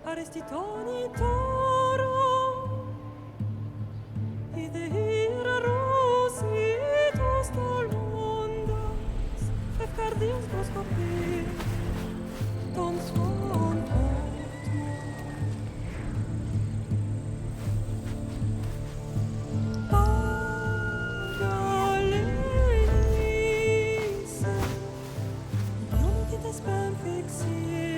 Arrestitoni toro I de hira rositos tolmondas Efcardios goskopi Ton svon potmo Agalese Non ti te spem fixilioni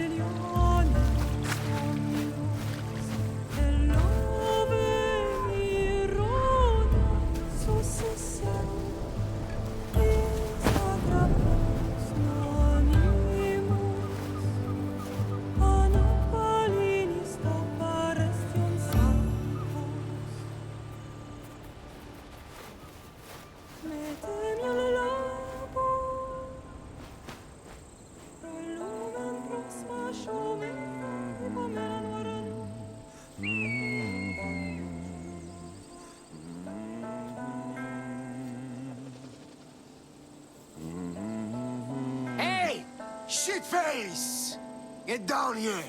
Hey! Shitface! Get down here!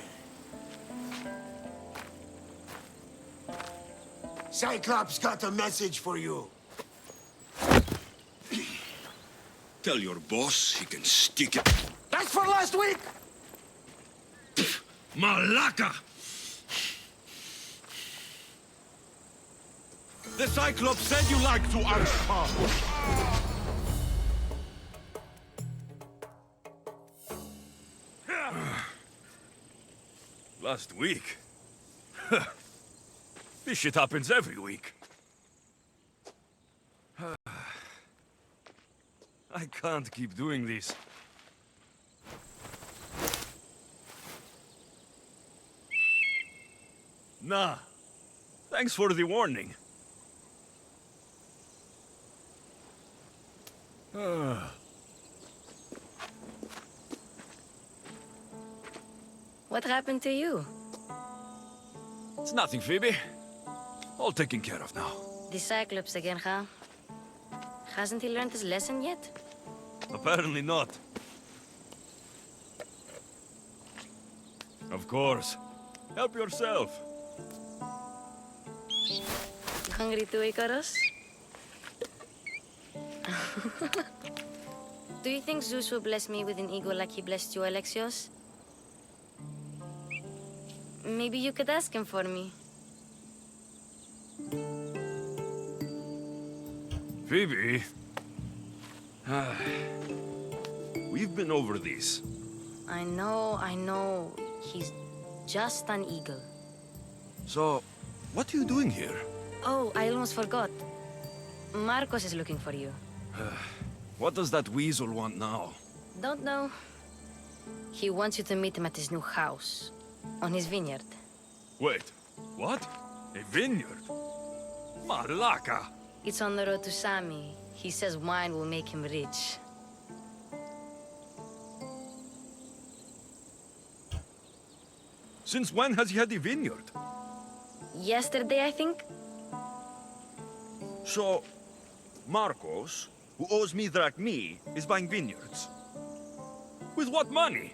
Cyclops got a message for you. Tell your boss he can stick it. That's for last week! Malaka! The Cyclops said you like to unspot. Last week? This shit happens every week. I can't keep doing this. Nah. Thanks for the warning. What happened to you? It's nothing, Phoebe. All taken care of now. The Cyclops again, huh? Hasn't he learned his lesson yet? Apparently not. Of course. Help yourself. You hungry too, Icarus? Do you think Zeus will bless me with an ego like he blessed you, Alexios? Maybe you could ask him for me. Phoebe. We've been over this. I know. He's just an eagle. So, what are you doing here? Oh, I almost forgot. Marcos is looking for you. What does that weasel want now? Don't know. He wants you to meet him at his new house. On his vineyard. Wait, what? A vineyard? Malaka! It's on the road to Sami. He says wine will make him rich. Since when has he had a vineyard? Yesterday, I think? So, Marcos, who owes me drachmi, is buying vineyards. With what money?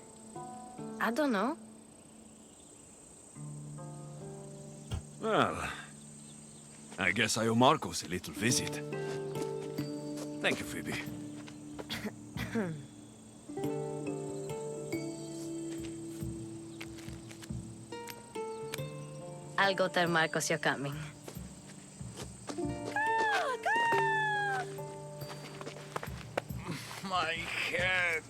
I don't know. Well, I guess I owe Marcos a little visit. Thank you, Phoebe. I'll go tell Marcos you're coming. My head.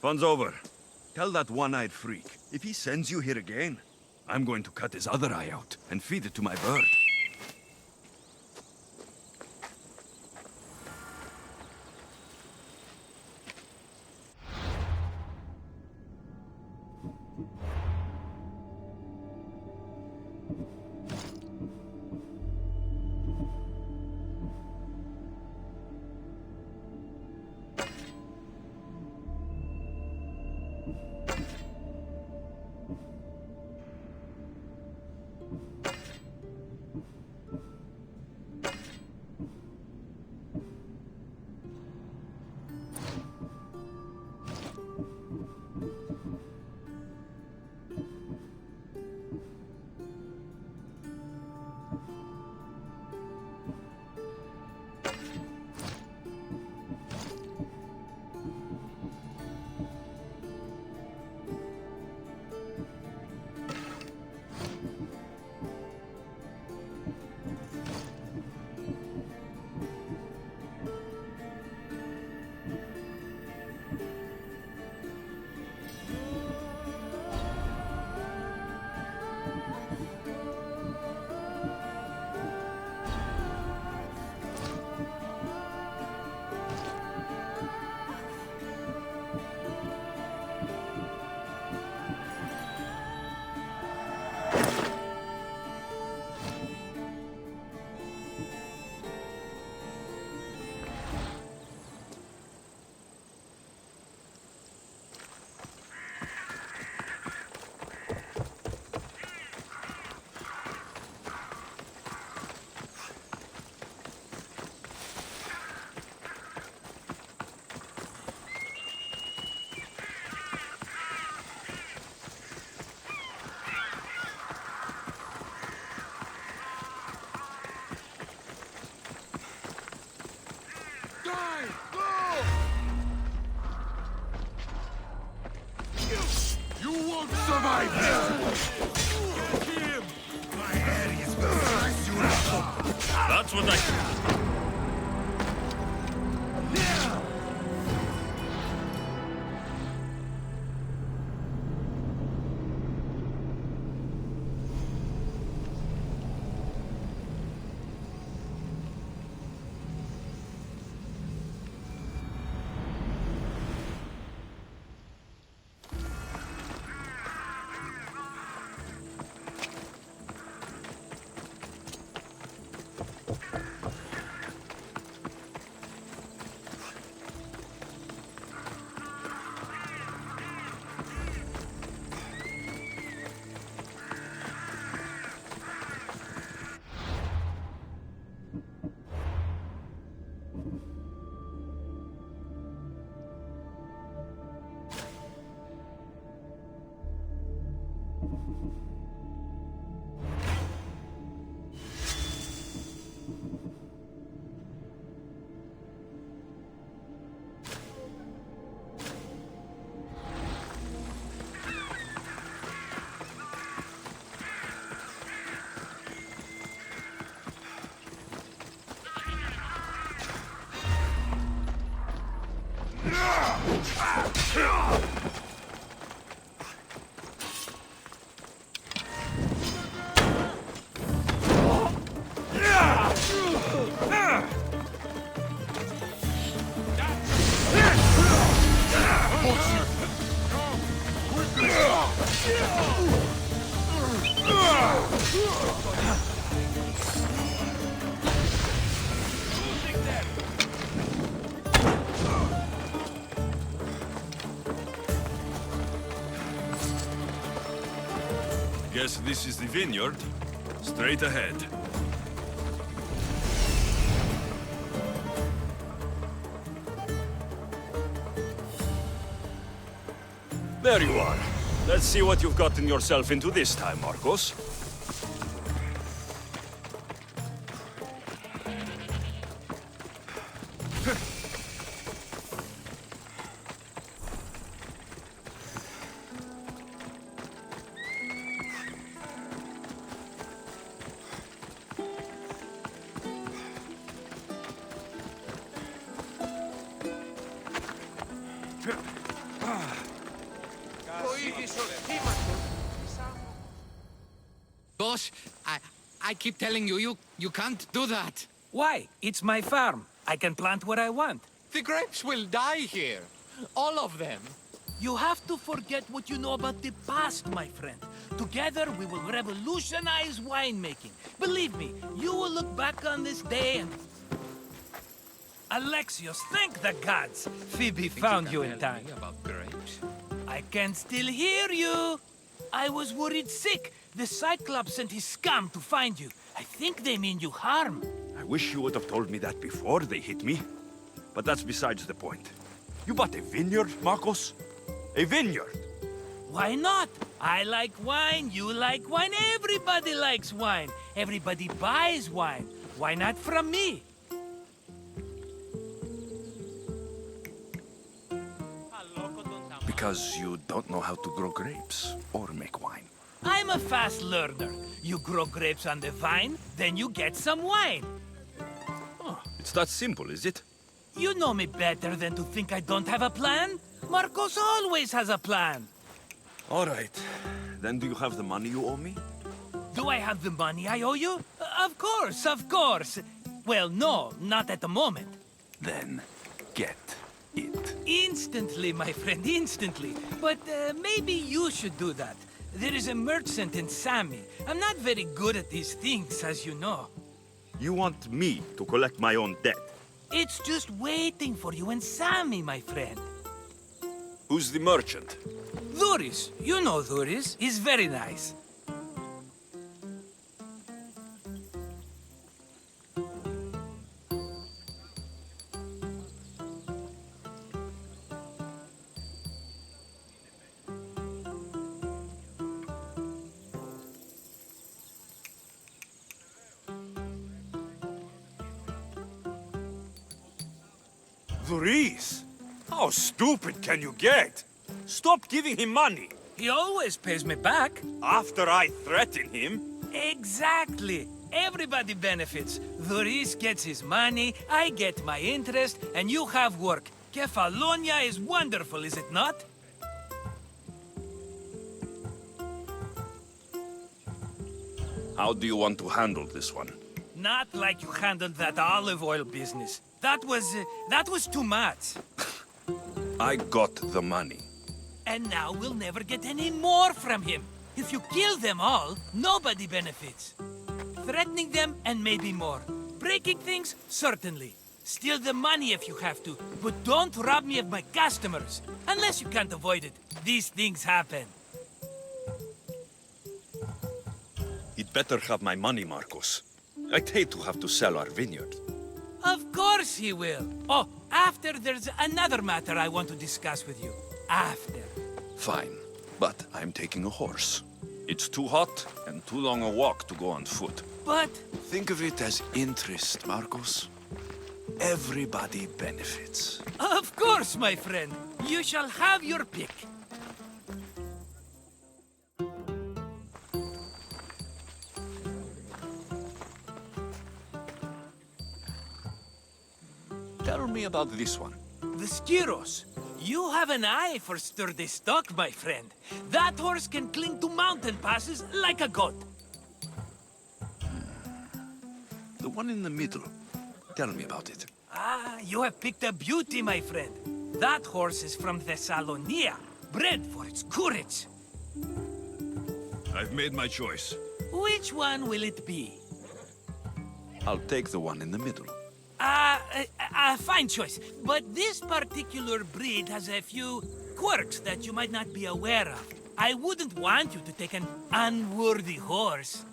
Fun's over. Tell that one-eyed freak, if he sends you here again, I'm going to cut his other eye out and feed it to my bird. You won't survive this! Get him! My head is gonna slice you up. That's what I... Guess this is the vineyard. Straight ahead. There you are. Let's see what you've gotten yourself into this time, Marcos. Boss, I keep telling you, you can't do that. Why? It's my farm. I can plant what I want. The grapes will die here. All of them. You have to forget what you know about the past, my friend. Together, we will revolutionize winemaking. Believe me, you will look back on this day and... Alexios, thank the gods! Phoebe found you in time. About grapes. I can still hear you! I was worried sick. The Cyclops sent his scum to find you. I think they mean you harm. I wish you would have told me that before they hit me. But that's besides the point. You bought a vineyard, Marcos? A vineyard? Why not? I like wine, you like wine, everybody likes wine. Everybody buys wine. Why not from me? Because you don't know how to grow grapes or make wine. I'm a fast learner. You grow grapes on the vine, then you get some wine. Oh, it's that simple, is it? You know me better than to think I don't have a plan. Marcos always has a plan. All right. Then do you have the money you owe me? Do I have the money I owe you? Of course, of course. Well, no, not at the moment. Then get it. Instantly, my friend, instantly. But maybe you should do that. There is a merchant in Sami. I'm not very good at these things, as you know. You want me to collect my own debt? It's just waiting for you in Sami, my friend. Who's the merchant? Dhuris. You know Dhuris. He's very nice. Dhuris! How stupid can you get? Stop giving him money! He always pays me back. After I threaten him? Exactly. Everybody benefits. Dhuris gets his money, I get my interest, and you have work. Kefalonia is wonderful, is it not? How do you want to handle this one? Not like you handled that olive oil business. That was too much. I got the money. And now we'll never get any more from him. If you kill them all, nobody benefits. Threatening them, and maybe more. Breaking things, certainly. Steal the money if you have to, but don't rob me of my customers. Unless you can't avoid it. These things happen. He'd better have my money, Marcos. I'd hate to have to sell our vineyard. Of course he will. Oh, after there's another matter I want to discuss with you. After. Fine, but I'm taking a horse. It's too hot and too long a walk to go on foot. But... Think of it as interest, Marcos. Everybody benefits. Of course, my friend. You shall have your pick. Tell me about this one. The Skiros. You have an eye for sturdy stock, my friend. That horse can cling to mountain passes like a goat. The one in the middle. Tell me about it. Ah, you have picked a beauty, my friend. That horse is from Thessalonia, bred for its courage. I've made my choice. Which one will it be? I'll take the one in the middle. Fine choice. But this particular breed has a few quirks that you might not be aware of. I wouldn't want you to take an unworthy horse.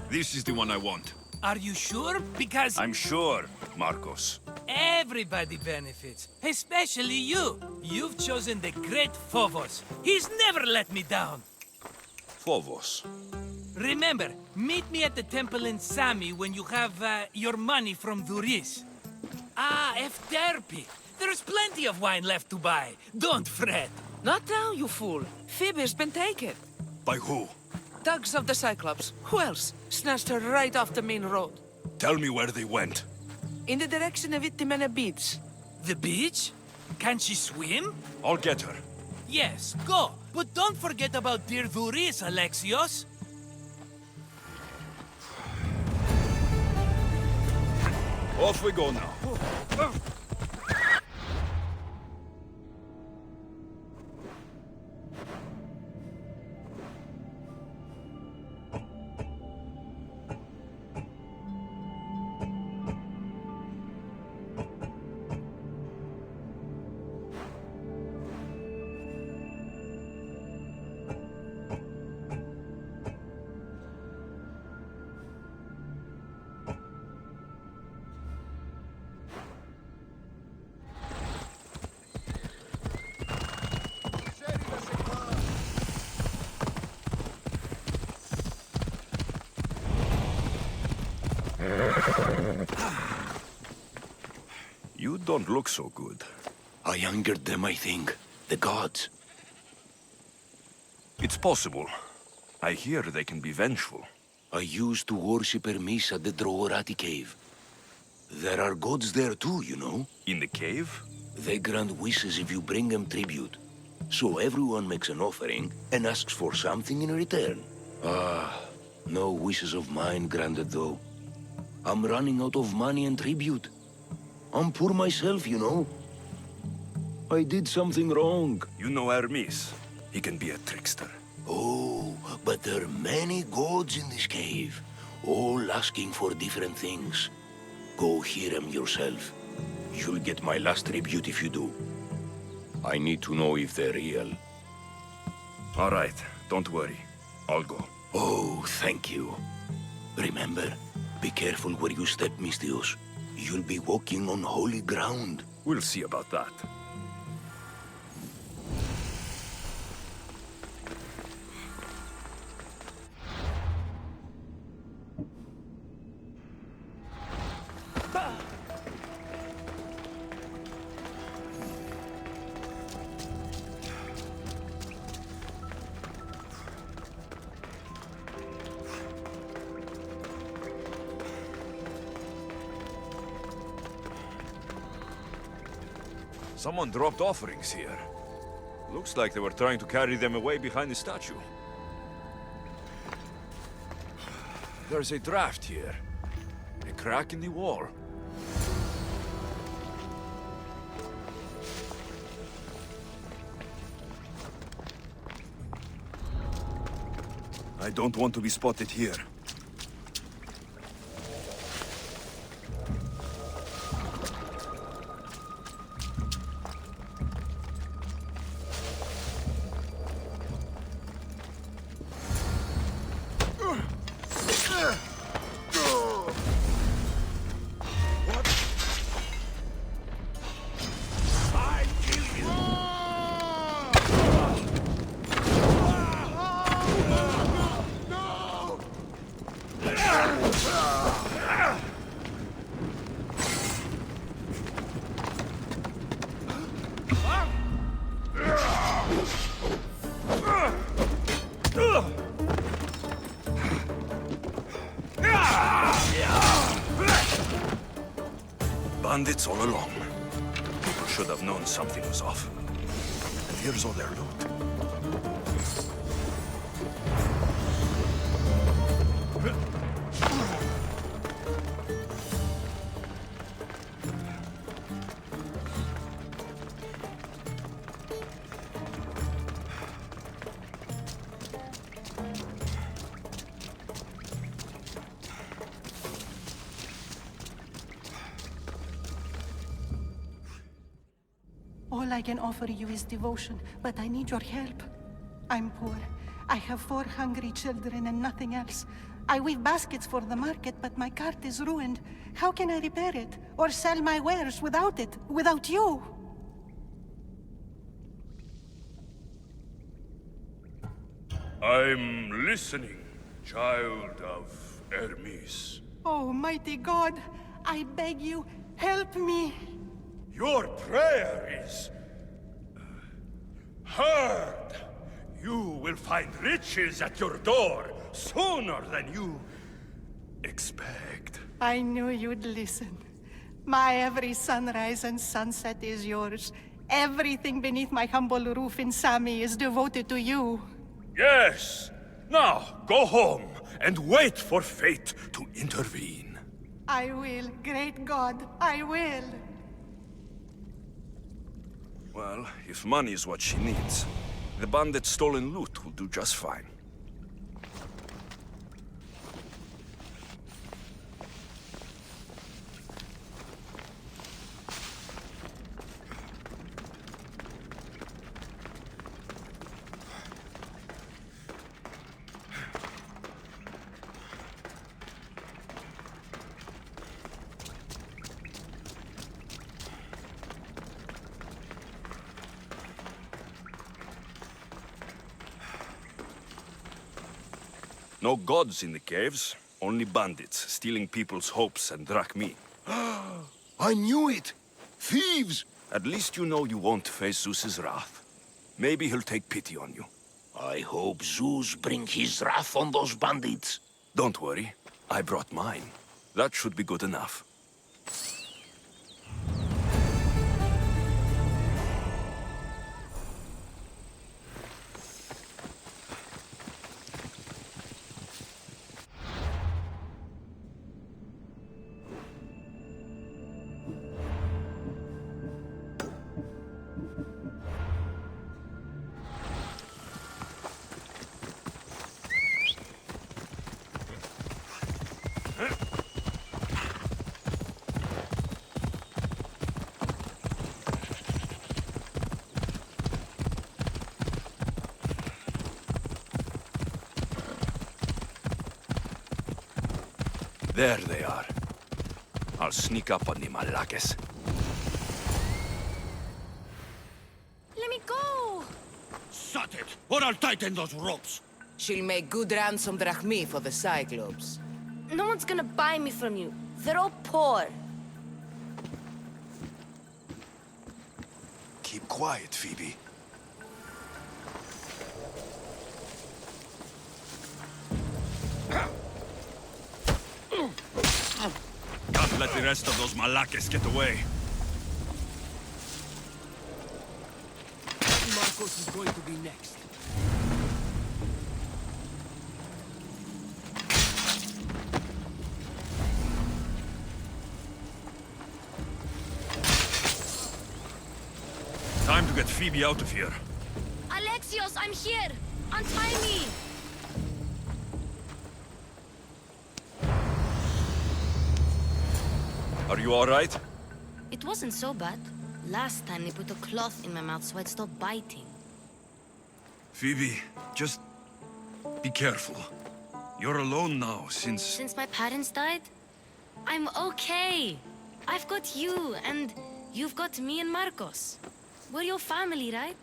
This is the one I want. Are you sure? Because I'm sure, Marcos. everybody benefits, especially you. You've chosen the great Phobos. He's never let me down. Phobos. Remember, meet me at the temple in Sami when you have your money from Dhuris. Ah, Efterpi. There's plenty of wine left to buy. Don't fret. Not now, you fool. Phoebe's been taken. By who? Thugs of the Cyclops. Who else? Snatched her right off the main road. Tell me where they went. In the direction of Itimena Beach. The beach? Can she swim? I'll get her. Yes, go. But don't forget about dear Vuris, Alexios. Off we go now. You don't look so good. I angered them, I think. The gods. It's possible. I hear they can be vengeful. I used to worship Hermes at the Droorati cave. There are gods there too, you know. In the cave? They grant wishes if you bring them tribute. So everyone makes an offering and asks for something in return. Ah, no wishes of mine granted though. I'm running out of money and tribute. I'm poor myself, you know. I did something wrong. You know Hermes. He can be a trickster. Oh, but there are many gods in this cave, all asking for different things. Go hear them yourself. You'll get my last tribute if you do. I need to know if they're real. All right, don't worry. I'll go. Oh, thank you. Remember, be careful where you step, Mistios. You'll be walking on holy ground. We'll see about that. Someone dropped offerings here. Looks like they were trying to carry them away behind the statue. There's a draft here. A crack in the wall. I don't want to be spotted here. Bandits all along. People should have known something was off. And here's all their loot. All I can offer you is devotion, but I need your help. I'm poor. I have 4 hungry children and nothing else. I weave baskets for the market, but my cart is ruined. How can I repair it? Or sell my wares without it? Without you? I'm listening, child of Hermes. Oh, mighty God, I beg you, help me. Your prayer is heard. You will find riches at your door sooner than you expect. I knew you'd listen. My every sunrise and sunset is yours. Everything beneath my humble roof in Sami is devoted to you. Yes! Now, go home and wait for fate to intervene. I will, great God, I will. Well, if money is what she needs, the bandit's stolen loot will do just fine. No gods in the caves, only bandits stealing people's hopes and drachmi. I knew it! Thieves! At least you know you won't face Zeus's wrath. Maybe he'll take pity on you. I hope Zeus bring his wrath on those bandits. Don't worry, I brought mine. That should be good enough. There they are. I'll sneak up on the Malakes. Let me go! Shut it, or I'll tighten those ropes. She'll make good ransom drachmi for the Cyclops. No one's gonna buy me from you. They're all poor. Keep quiet, Phoebe. Can't let the rest of those Malakes get away. Marcos is going to be next. Time to get Phoebe out of here. Alexios, I'm here! Untie me! Are you all right? It wasn't so bad. Last time they put a cloth in my mouth so I'd stop biting. Phoebe, just be careful. You're alone now since... Since my parents died, I'm okay. I've got you, and you've got me and Marcos. We're your family, right?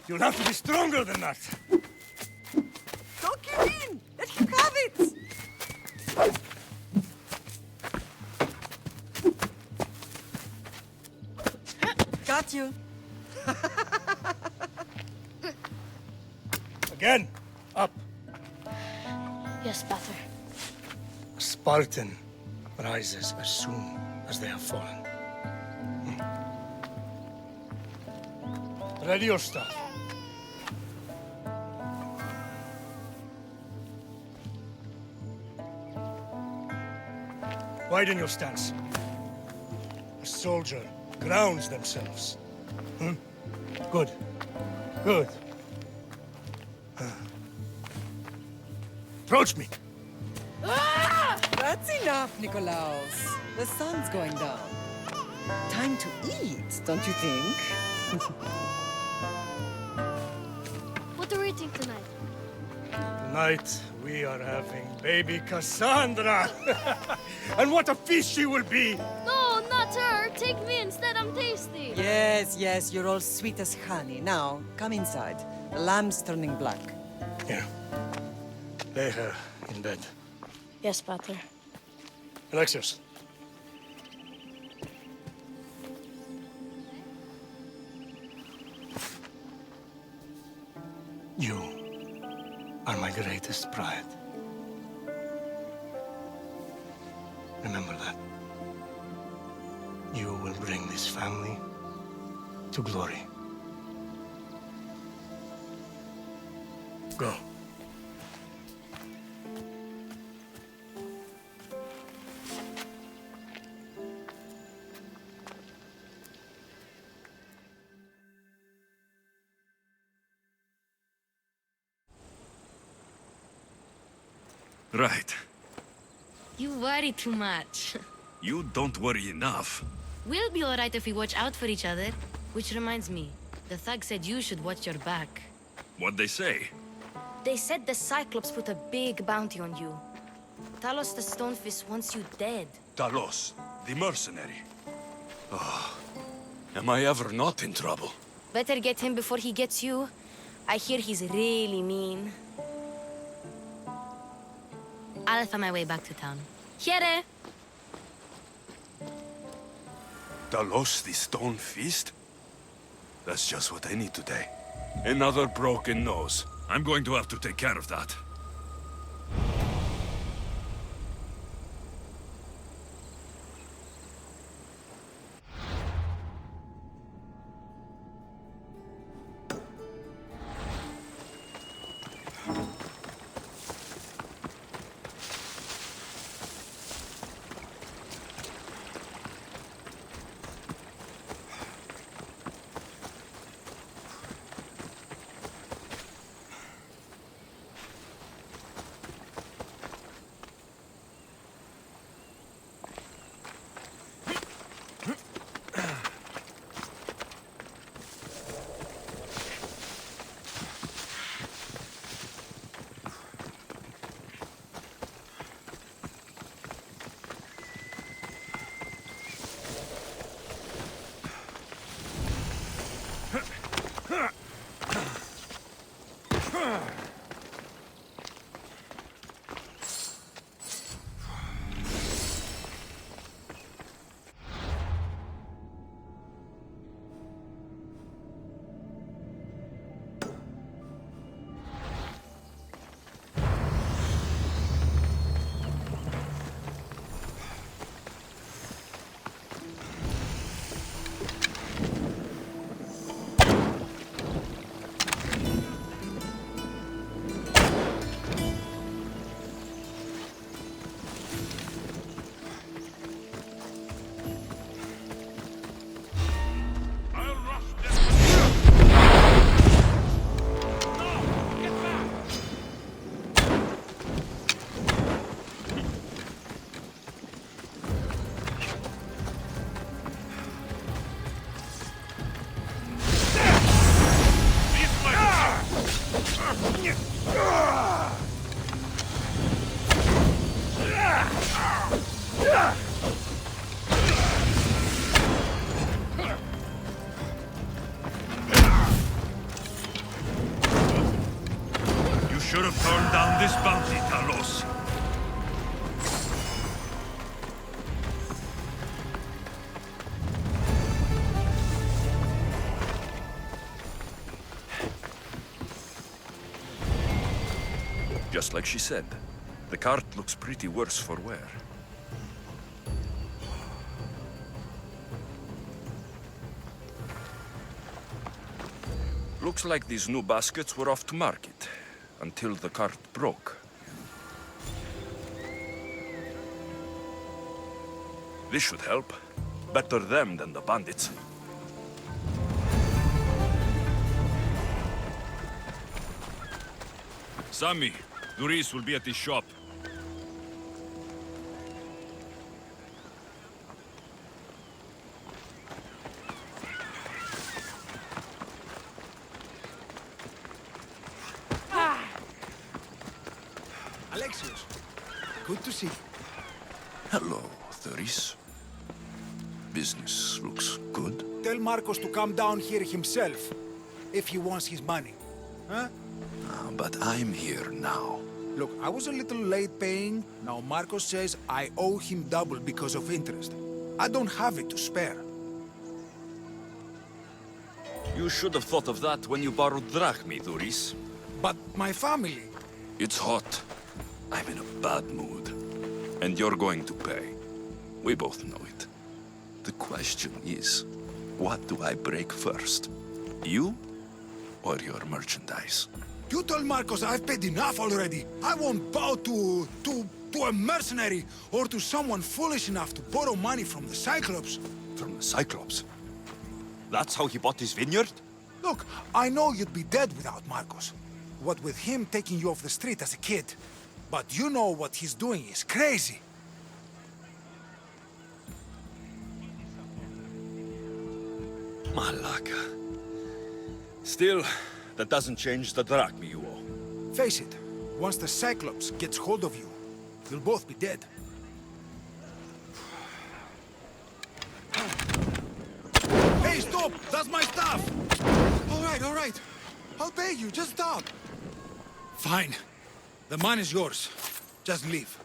You'll have to be stronger than that. Don't give in! Let him have it! Got you. Again, up. Yes, Pater. A Spartan rises as soon as they have fallen. Ready your staff. Widen your stance. A soldier grounds themselves. Good. Good. Approach me. That's enough, Nikolaos. The sun's going down. Time to eat, don't you think? What are we eating tonight? Tonight, we are having baby Cassandra. And what a feast she will be! No, not her! Take me instead, I'm tasty! Yes, yes, you're all sweet as honey. Now, come inside. The lamb's turning black. Here. Lay her in bed. Yes, Pater. Alexios. You are my greatest pride. Remember that. You will bring this family to glory. Go. Right. You worry too much. You don't worry enough. We'll be alright if we watch out for each other. Which reminds me, the thug said you should watch your back. What'd they say? They said the Cyclops put a big bounty on you. Talos the Stonefist wants you dead. Talos, the mercenary. Oh, am I ever not in trouble? Better get him before he gets you. I hear he's really mean. I'll find my way back to town. Here! Talos, the Stone Fist? That's just what I need today. Another broken nose. I'm going to have to take care of that. Should have turned down this bounty, Talos. Just like she said, the cart looks pretty worse for wear. Looks like these new baskets were off to market. Until the cart broke. This should help. Better them than the bandits. Sammy, Duris will be at his shop. Alexios, good to see you. Hello, Thuris. Business looks good. Tell Marcos to come down here himself, if he wants his money. Huh? But I'm here now. Look, I was a little late paying. Now Marcos says I owe him double because of interest. I don't have it to spare. You should have thought of that when you borrowed drachmi, Duris. But my family... It's hot. I'm in a bad mood. And you're going to pay. We both know it. The question is, what do I break first? You or your merchandise? You told Marcos I've paid enough already. I won't bow to a mercenary or to someone foolish enough to borrow money from the Cyclops. From the Cyclops? That's how he bought his vineyard? Look, I know you'd be dead without Marcos. What with him taking you off the street as a kid. But you know what he's doing is crazy. Malaka. Still, that doesn't change the drachma you owe. Face it, once the Cyclops gets hold of you, you'll both be dead. Hey, stop! That's my stuff! All right. I'll pay you, just stop. Fine. The money is yours. Just leave.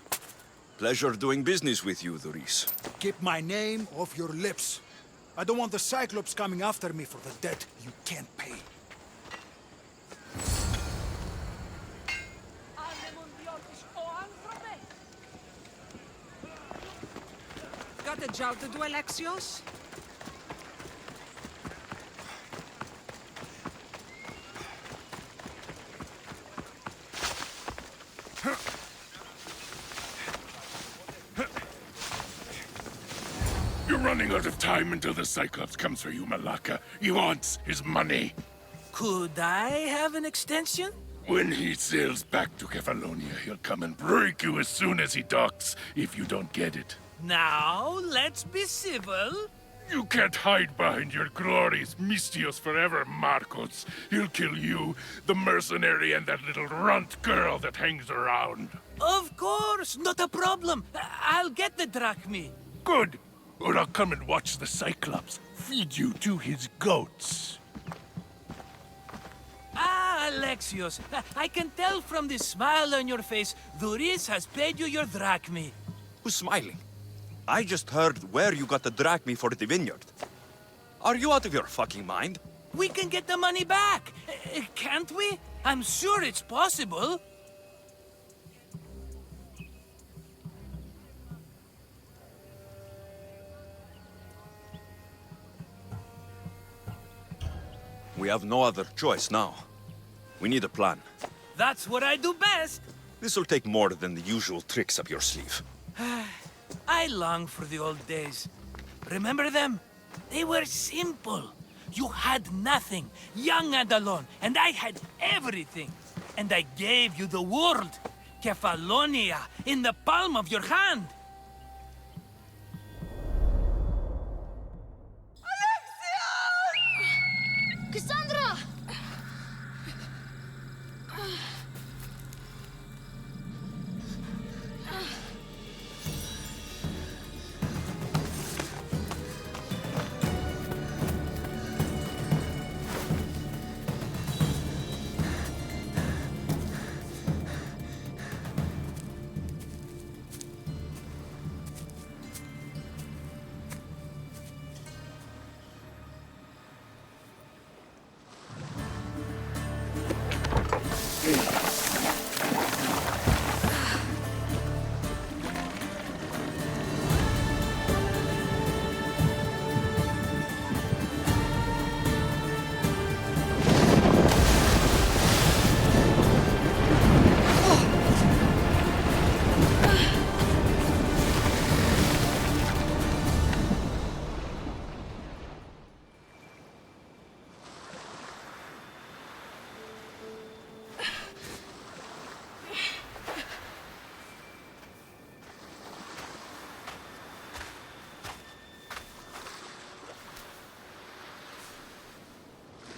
Pleasure doing business with you, Doris. Keep my name off your lips. I don't want the Cyclops coming after me for the debt you can't pay. Got a job to do, Alexios? You're running out of time until the Cyclops comes for you, Malaka. He wants his money. Could I have an extension? When he sails back to Kefalonia, he'll come and break you as soon as he docks, if you don't get it. Now, let's be civil. You can't hide behind your glorious Mistios forever, Marcos. He'll kill you, the mercenary, and that little runt girl that hangs around. Of course, not a problem. I'll get the drachma. Good. Or I'll come and watch the Cyclops feed you to his goats. Ah, Alexios, I can tell from the smile on your face, Doris has paid you your drachma. Who's smiling? I just heard where you got the drachma for the vineyard. Are you out of your fucking mind? We can get the money back, can't we? I'm sure it's possible. We have no other choice now. We need a plan. That's what I do best. This'll take more than the usual tricks up your sleeve. I long for the old days. Remember them? They were simple. You had nothing, young and alone, and I had everything. And I gave you the world, Kefalonia, in the palm of your hand. Cassandra!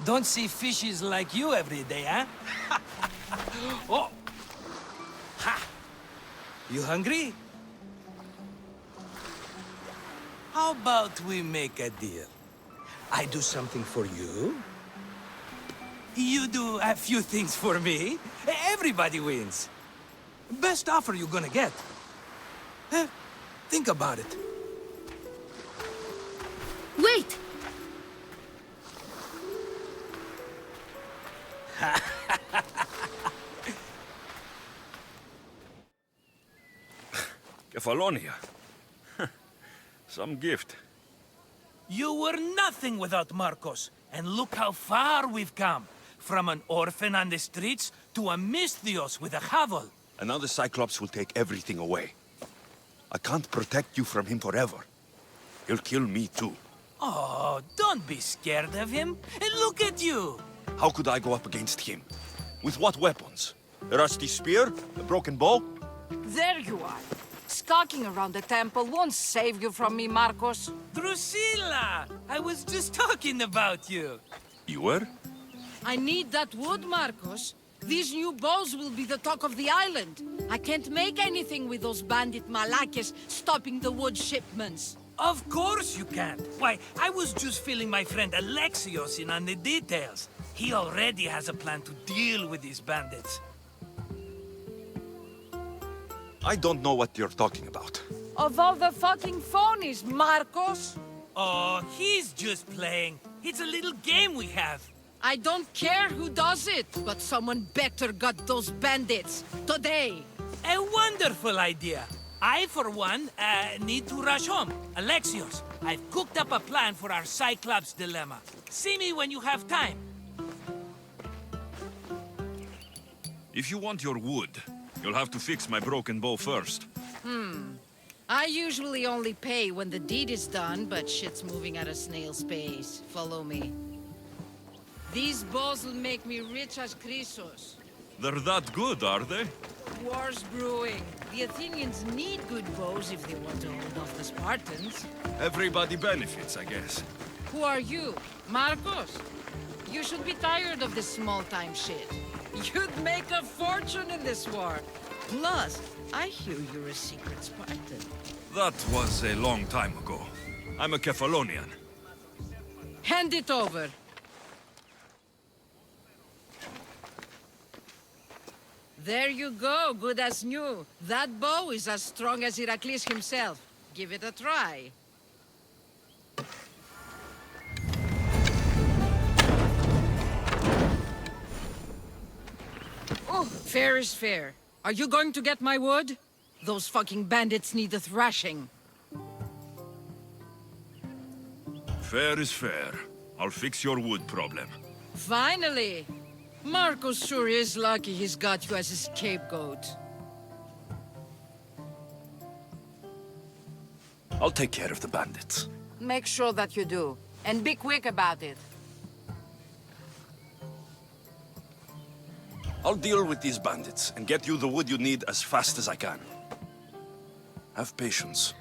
Don't see fishes like you every day, huh? Oh! Ha! You hungry? How about we make a deal? I do something for you. You do a few things for me. Everybody wins. Best offer you're gonna get. Think about it. Wait! Kefalonia. Some gift. You were nothing without Marcos, and look how far we've come. From an orphan on the streets to a Misthios with a hovel. And now the Cyclops will take everything away. I can't protect you from him forever. He'll kill me too. Oh, don't be scared of him. And look at you. How could I go up against him? With what weapons? A rusty spear? A broken bow? There you are. Skulking around the temple won't save you from me, Marcos. Drusilla! I was just talking about you. You were? I need that wood, Marcos. These new bows will be the talk of the island. I can't make anything with those bandit malakes stopping the wood shipments. Of course you can't. Why, I was just filling my friend Alexios in on the details. He already has a plan to deal with these bandits. I don't know what you're talking about. Of all the fucking phonies, Marcos! Oh, he's just playing. It's a little game we have. I don't care who does it, but someone better got those bandits. Today! A wonderful idea. I, for one, need to rush home. Alexios, I've cooked up a plan for our Cyclops dilemma. See me when you have time. If you want your wood, you'll have to fix my broken bow first. I usually only pay when the deed is done, but shit's moving at a snail's pace. Follow me. These bows will make me rich as Chrysos. They're that good, are they? War's brewing. The Athenians need good bows if they want to hold off the Spartans. Everybody benefits, I guess. Who are you? Marcos? You should be tired of this small-time shit. You'd make a fortune in this war. Plus, I hear you're a secret Spartan. That was a long time ago. I'm a Kefalonian. Hand it over. There you go, good as new. That bow is as strong as Heracles himself. Give it a try. Oh, fair is fair. Are you going to get my wood? Those fucking bandits need a thrashing. Fair is fair. I'll fix your wood problem. Finally! Marcos sure is lucky he's got you as a scapegoat. I'll take care of the bandits. Make sure that you do. And be quick about it. I'll deal with these bandits and get you the wood you need as fast as I can. Have patience.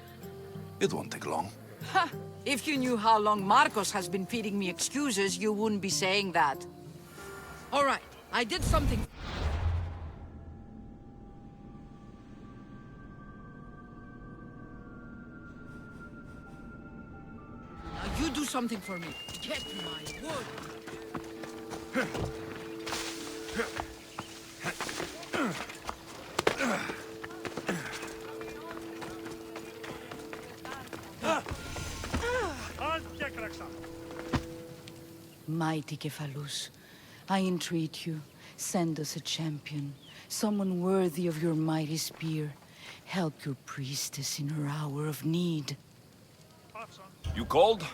It won't take long. Ha! If you knew how long Marcos has been feeding me excuses, you wouldn't be saying that. All right, I did something. Now you do something for me. Get my wood. Mighty Cephalus, I entreat you, send us a champion, someone worthy of your mighty spear. Help your priestess in her hour of need. You called?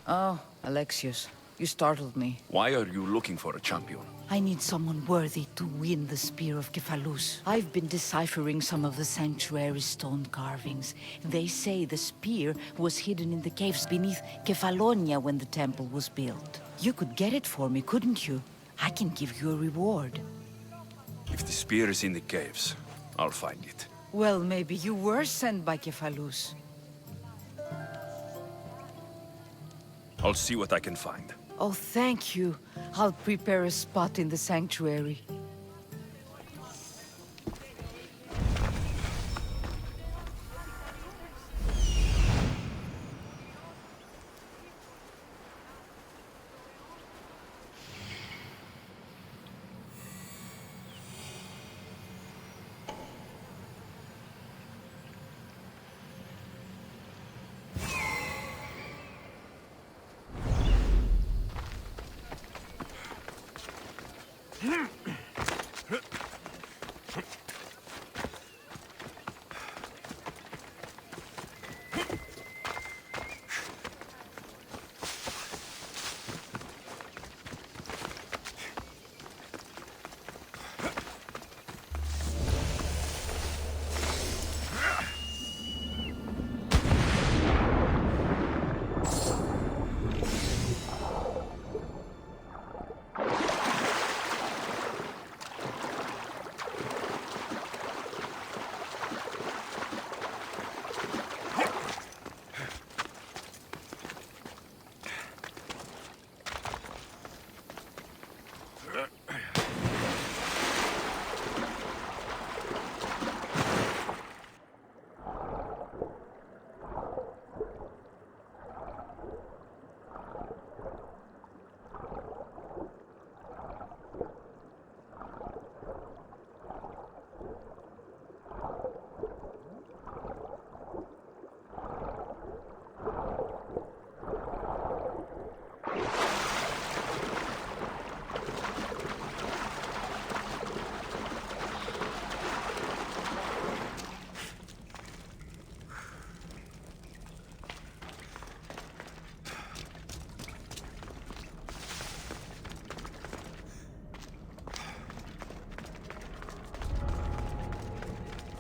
Oh, Alexios, you startled me. Why are you looking for a champion? I need someone worthy to win the spear of Cephalus. I've been deciphering some of the sanctuary's stone carvings. They say the spear was hidden in the caves beneath Kefalonia when the temple was built. You could get it for me, couldn't you? I can give you a reward. If the spear is in the caves, I'll find it. Well, maybe you were sent by Cephalus. I'll see what I can find. Oh, thank you. I'll prepare a spot in the sanctuary.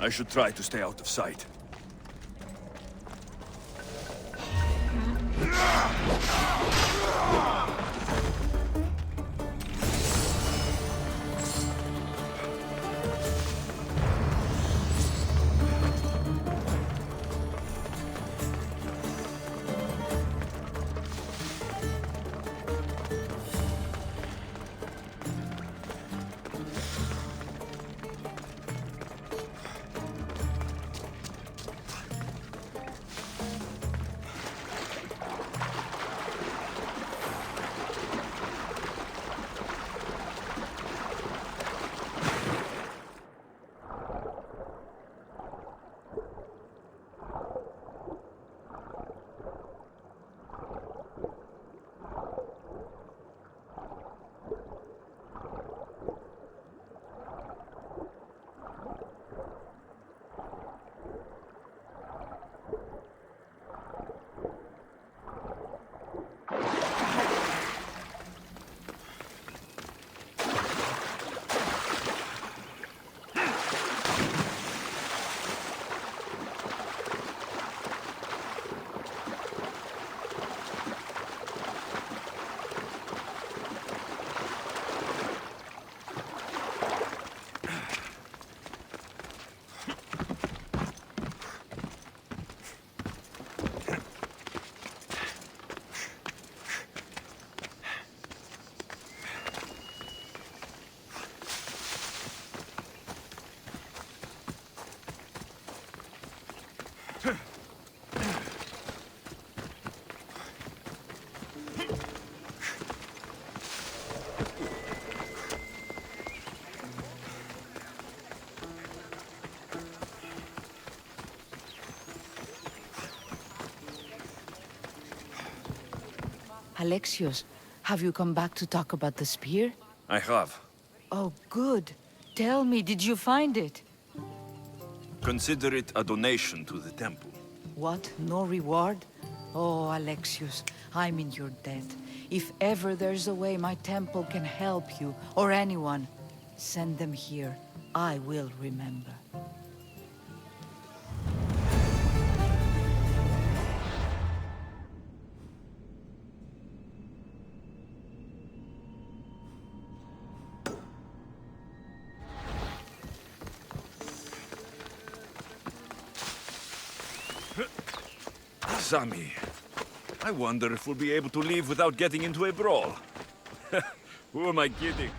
I should try to stay out of sight. Alexios, have you come back to talk about the spear? I have. Oh, good. Tell me, did you find it? Consider it a donation to the temple. What? No reward? Oh, Alexios, I'm in your debt. If ever there's a way my temple can help you, or anyone, send them here. I will remember. Sami, I wonder if we'll be able to leave without getting into a brawl. Who am I kidding?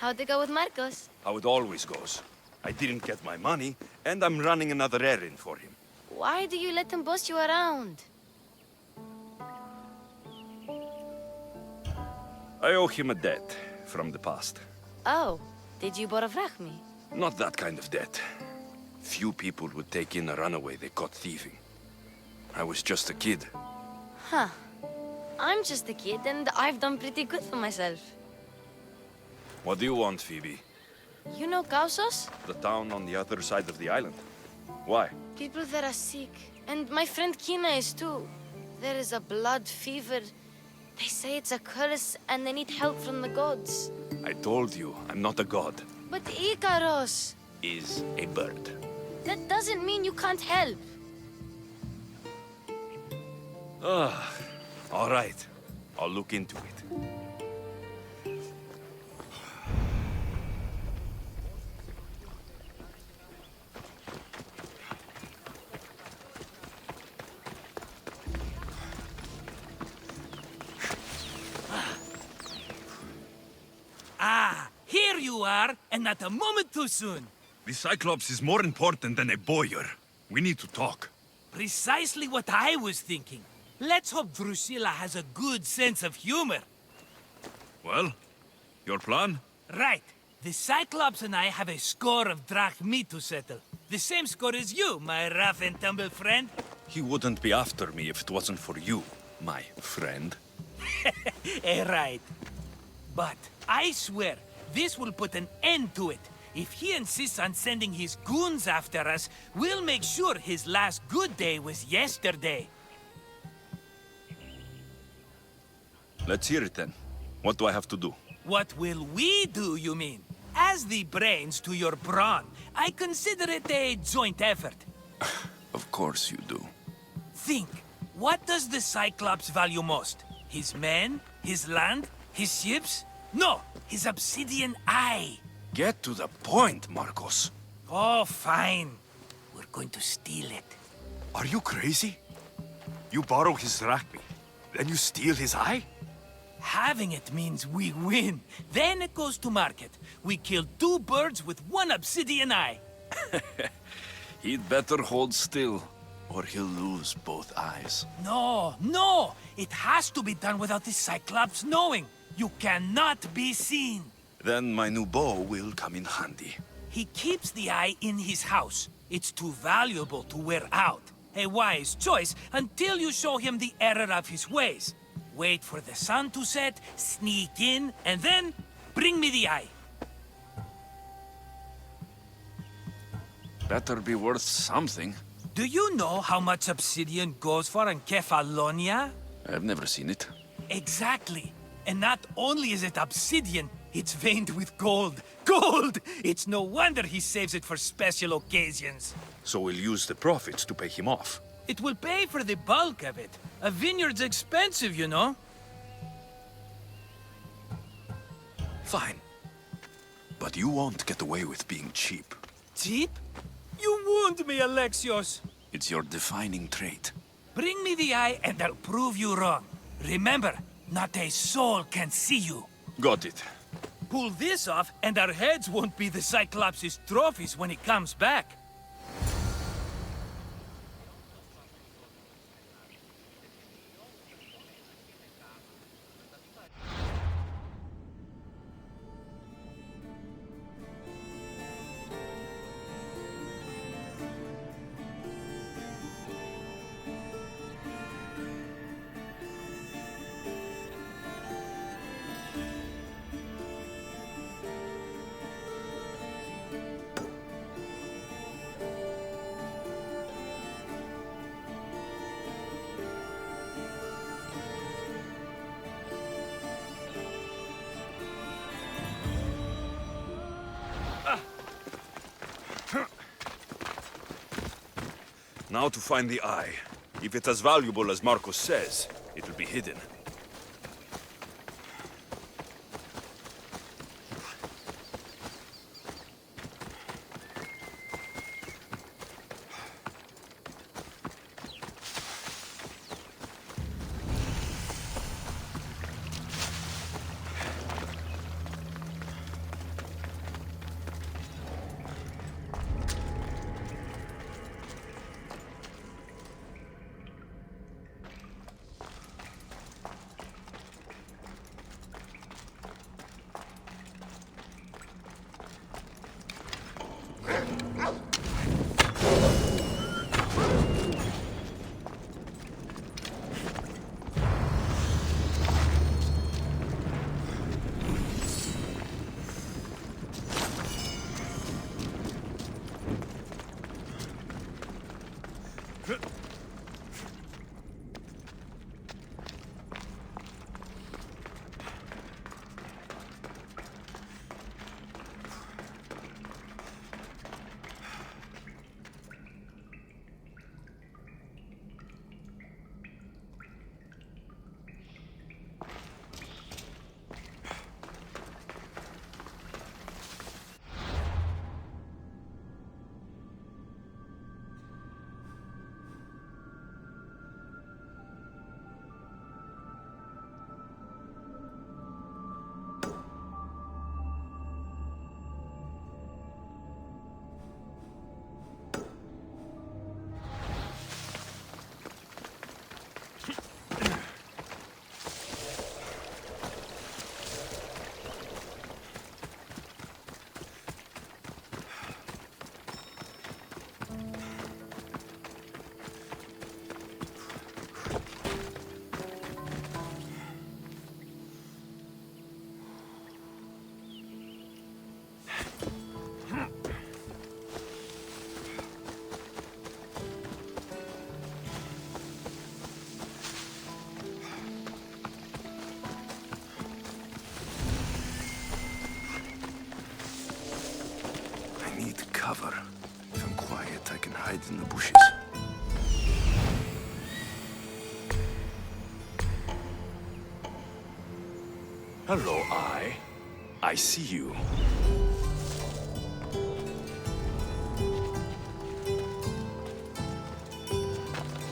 How'd it go with Marcos? How it always goes. I didn't get my money, and I'm running another errand for him. Why do you let him boss you around? I owe him a debt from the past. Oh, did you borrow me? Not that kind of debt. Few people would take in a runaway they caught thieving. I was just a kid. Huh. I'm just a kid, and I've done pretty good for myself. What do you want, Phoebe? You know Kausos? The town on the other side of the island. Why? People there are sick, and my friend Kina is too. There is a blood fever. They say it's a curse, and they need help from the gods. I told you, I'm not a god. But Ikaros! Is a bird. That doesn't mean you can't help. All right. I'll look into it. Ah, here you are, and not a moment too soon. The Cyclops is more important than a boyar. We need to talk. Precisely what I was thinking. Let's hope Drusilla has a good sense of humor. Well, your plan? Right. The Cyclops and I have a score of drachmi to settle. The same score as you, my rough and tumble friend. He wouldn't be after me if it wasn't for you, my friend. Right. But I swear, this will put an end to it. If he insists on sending his goons after us, we'll make sure his last good day was yesterday. Let's hear it then. What do I have to do? What will we do, you mean? As the brains to your brawn, I consider it a joint effort. Of course you do. Think, what does the Cyclops value most? His men? His land? His ships? No, his obsidian eye. Get to the point, Marcos. Oh, fine. We're going to steal it. Are you crazy? You borrow his drachmi, then you steal his eye? Having it means we win. Then it goes to market. We kill 2 birds with 1 obsidian eye. He'd better hold still, or he'll lose both eyes. No, no! It has to be done without the Cyclops knowing. You cannot be seen. Then my new bow will come in handy. He keeps the eye in his house. It's too valuable to wear out. A wise choice until you show him the error of his ways. Wait for the sun to set, sneak in, and then bring me the eye. Better be worth something. Do you know how much obsidian goes for in Kefalonia? I've never seen it. Exactly. And not only is it obsidian, it's veined with gold. Gold! It's no wonder he saves it for special occasions. So we'll use the profits to pay him off. It will pay for the bulk of it. A vineyard's expensive, you know. Fine. But you won't get away with being cheap. Cheap? You wound me, Alexios. It's your defining trait. Bring me the eye and I'll prove you wrong. Remember, not a soul can see you. Got it. Pull this off and our heads won't be the Cyclops' trophies when he comes back. Now to find the eye. If it's as valuable as Marcos says, it will be hidden. need cover. If I'm quiet, I can hide in the bushes. Hello, I see you.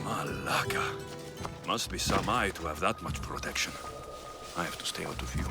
Malaka. Must be some eye to have that much protection. I have to stay out of view.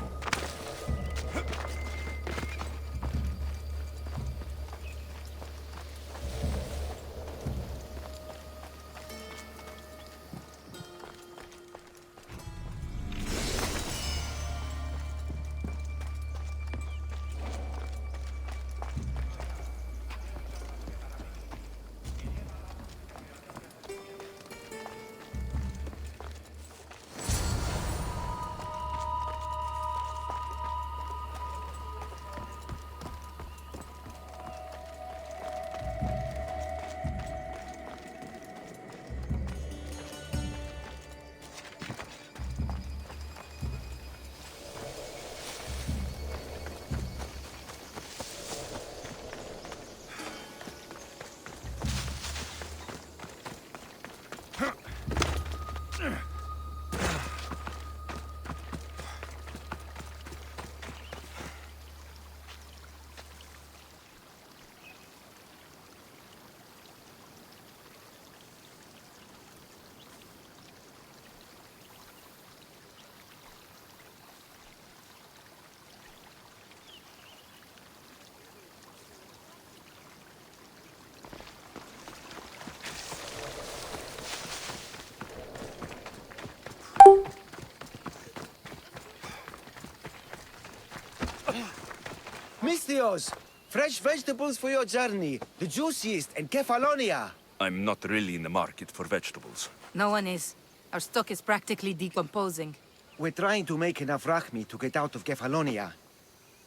Mistios! Fresh vegetables for your journey. The juiciest in Kefalonia. I'm not really in the market for vegetables. No one is. Our stock is practically decomposing. We're trying to make enough rachmi to get out of Kefalonia.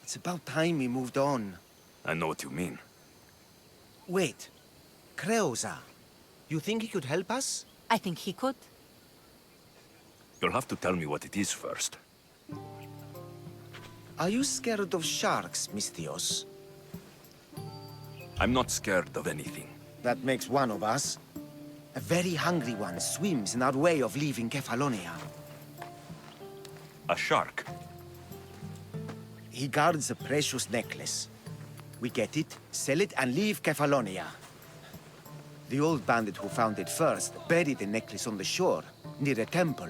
It's about time we moved on. I know what you mean. Wait. Creosa. You think he could help us? I think he could. You'll have to tell me what it is first. Are you scared of sharks, Mistios? I'm not scared of anything. That makes one of us. A very hungry one swims in our way of leaving Kefalonia. A shark? He guards a precious necklace. We get it, sell it, and leave Kefalonia. The old bandit who found it first buried the necklace on the shore, near a temple.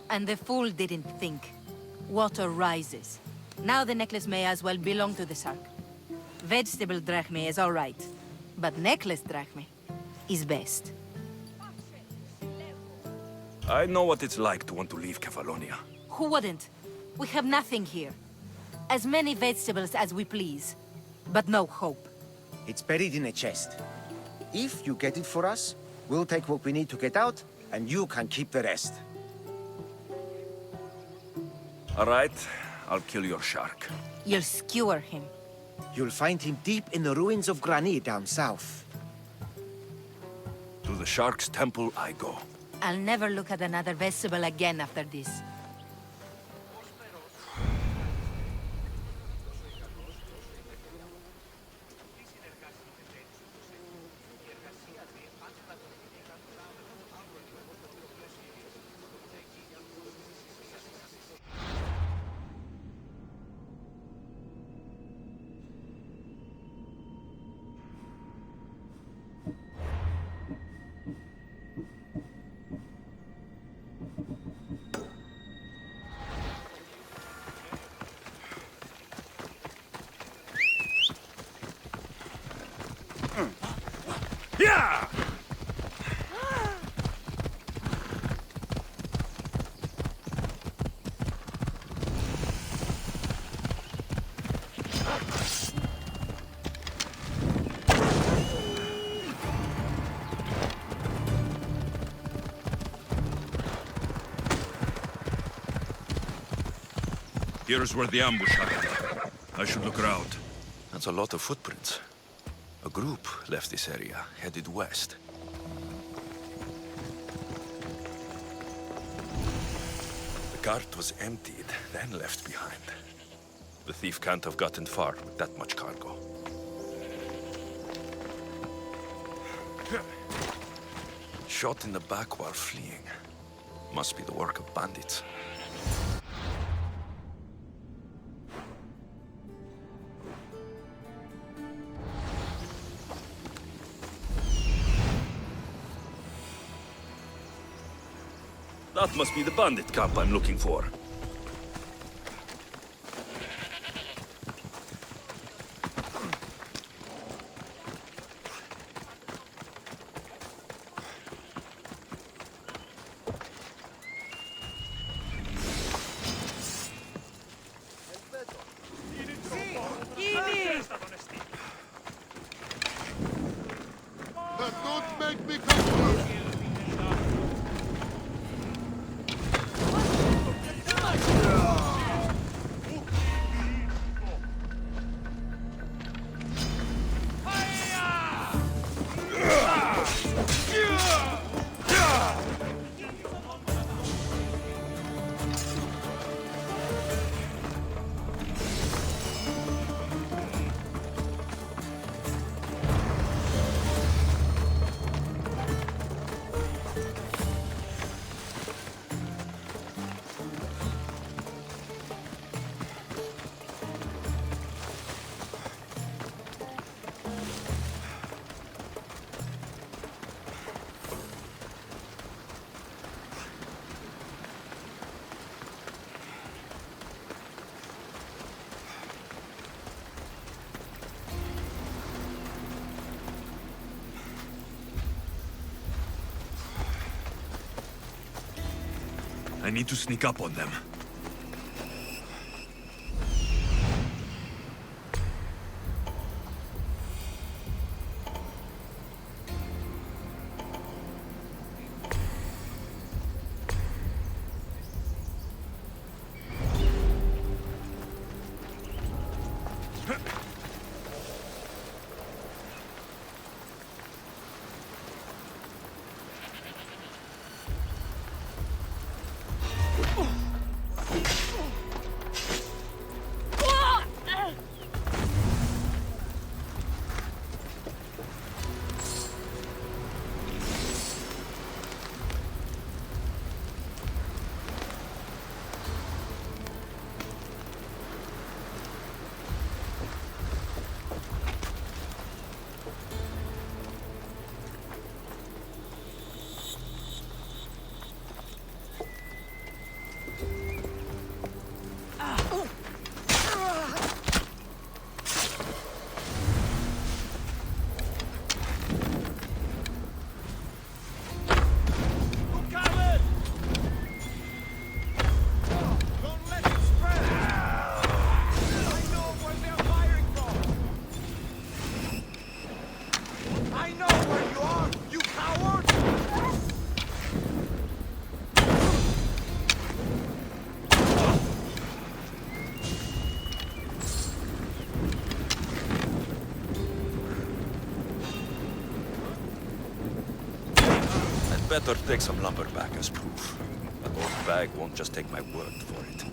And the fool didn't think. Water rises. Now the necklace may as well belong to the shark. Vegetable drachme is all right, but necklace drachme is best. I know what it's like to want to leave Kefalonia. Who wouldn't? We have nothing here. As many vegetables as we please, but no hope. It's buried in a chest. If you get it for us, we'll take what we need to get out, and you can keep the rest. All right, I'll kill your shark. You'll skewer him. You'll find him deep in the ruins of Granit down south. To the shark's temple I go. I'll never look at another vegetable again after this. Yeah! Here's where the ambush happened. I should look around. That's a lot of footprints. A group left this area, headed west. The cart was emptied, then left behind. The thief can't have gotten far with that much cargo. Shot in the back while fleeing. Must be the work of bandits. That must be the bandit camp I'm looking for. Don't make me come. I need to sneak up on them. Better take some lumber back as proof. That old bag won't just take my word for it.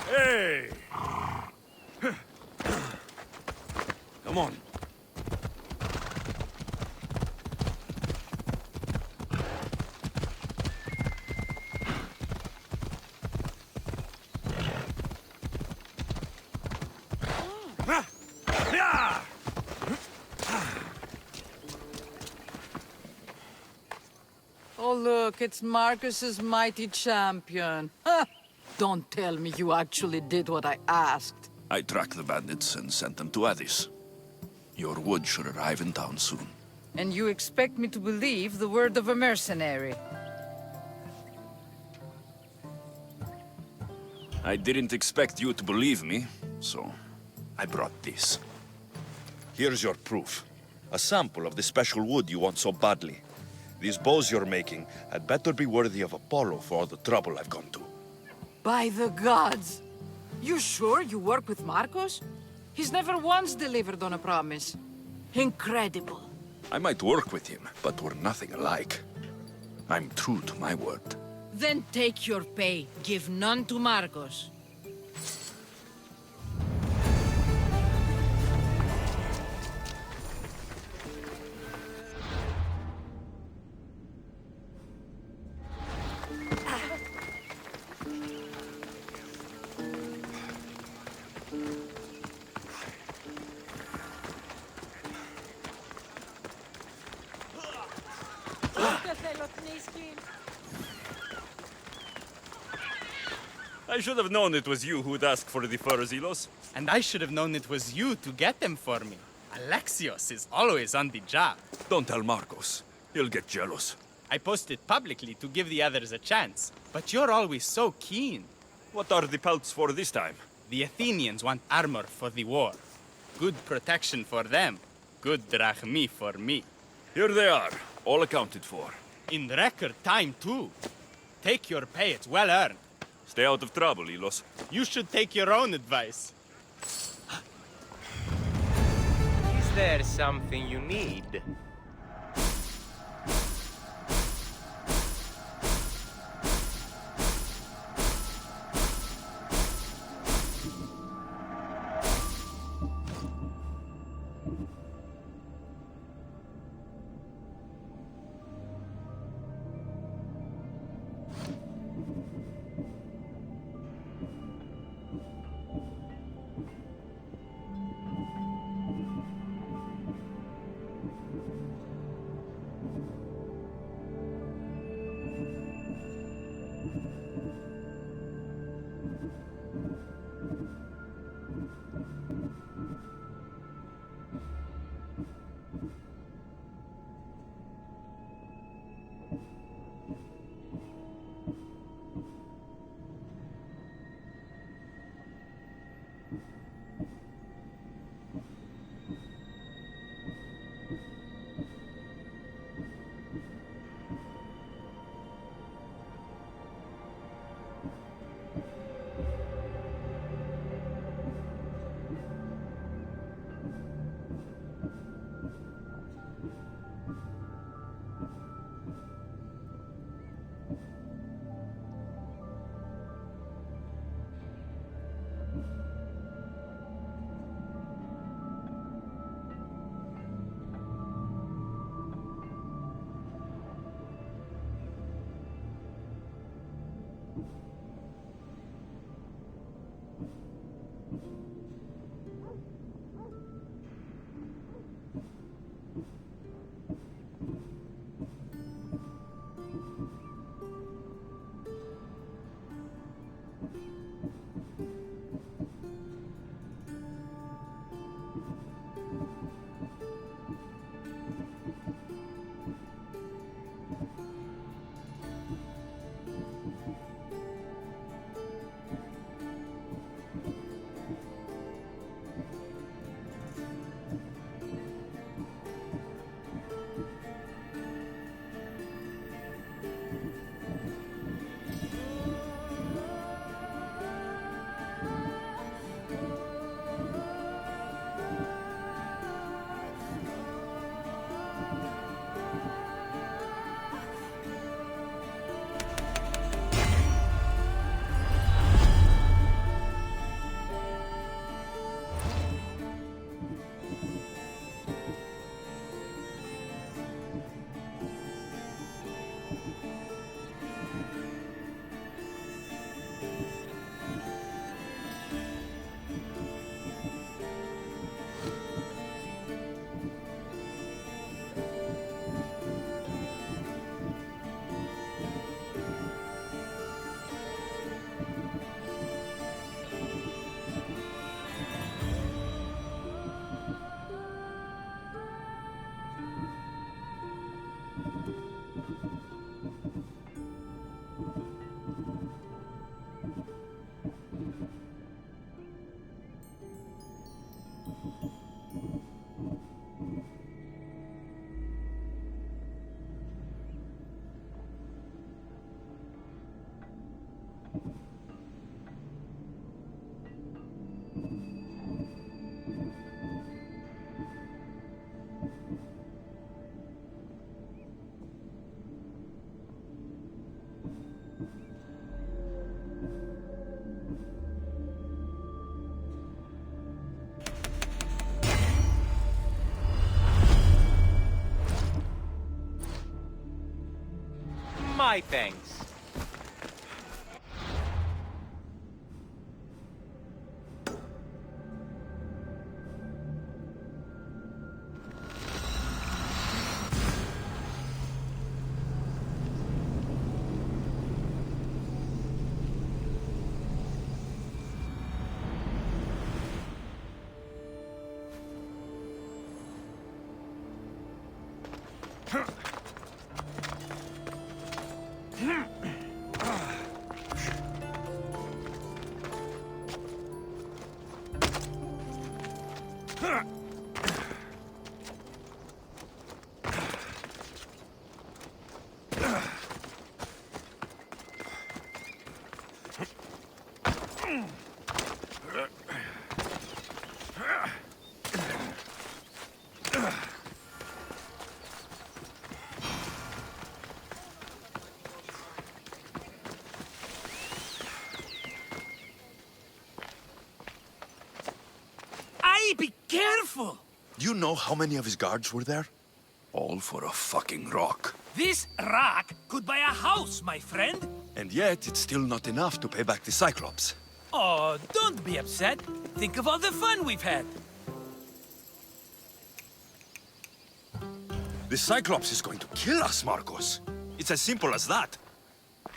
Hey! Come on. look, it's Marcus's mighty champion. Ha! Don't tell me you actually did what I asked. I tracked the bandits and sent them to Odyssey. Your wood should arrive in town soon. And you expect me to believe the word of a mercenary? I didn't expect you to believe me, so I brought this. Here's your proof. A sample of the special wood you want so badly. These bows you're making had better be worthy of Apollo for all the trouble I've gone to. By the gods! You sure you work with Marcos? He's never once delivered on a promise. Incredible. I might work with him, but we're nothing alike. I'm true to my word. Then take your pay. Give none to Marcos. I should have known it was you who'd ask for the furs, Ilos. And I should have known it was you to get them for me. Alexios is always on the job. Don't tell Marcos. He'll get jealous. I posted publicly to give the others a chance, but you're always so keen. What are the pelts for this time? The Athenians want armor for the war. Good protection for them. Good drachmi for me. Here they are, all accounted for. In record time, too. Take your pay, it's well earned. Stay out of trouble, Ilos. You should take your own advice. Is there something you need? My thanks. Be careful! Do you know how many of his guards were there? All for a fucking rock. This rock could buy a house, my friend. And yet, it's still not enough to pay back the Cyclops. Oh, don't be upset. Think of all the fun we've had. The Cyclops is going to kill us, Marcos. It's as simple as that.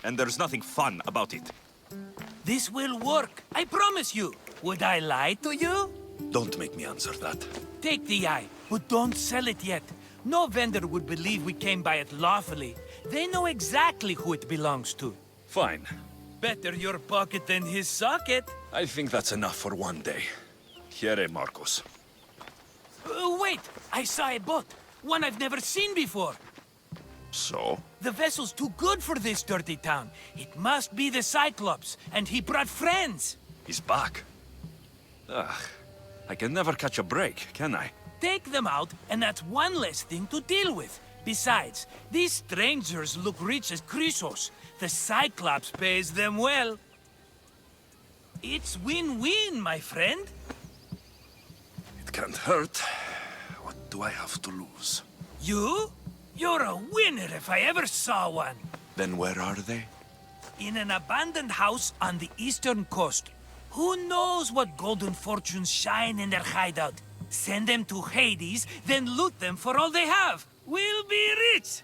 And there's nothing fun about it. This will work, I promise you. Would I lie to you? Don't make me answer that. Take the eye, but don't sell it yet. No vendor would believe we came by it lawfully. They know exactly who it belongs to. Fine. Better your pocket than his socket. I think that's enough for one day. Here, Marcos. Wait! I saw a boat. One I've never seen before. So? The vessel's too good for this dirty town. It must be the Cyclops, and he brought friends. He's back. Ugh. I can never catch a break, can I? Take them out, and that's one less thing to deal with. Besides, these strangers look rich as Chrysos. The Cyclops pays them well. It's win-win, my friend. It can't hurt. What do I have to lose? You? You're a winner if I ever saw one. Then where are they? In an abandoned house on the eastern coast. Who knows what golden fortunes shine in their hideout? Send them to Hades, then loot them for all they have. We'll be rich!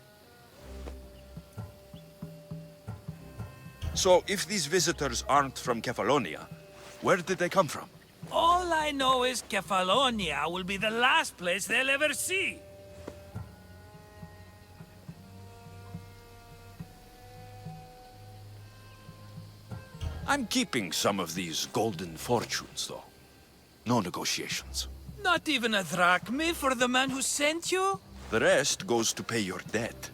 So, if these visitors aren't from Kefalonia, where did they come from? All I know is Kefalonia will be the last place they'll ever see. I'm keeping some of these golden fortunes, though. No negotiations. Not even a drachme for the man who sent you? The rest goes to pay your debt.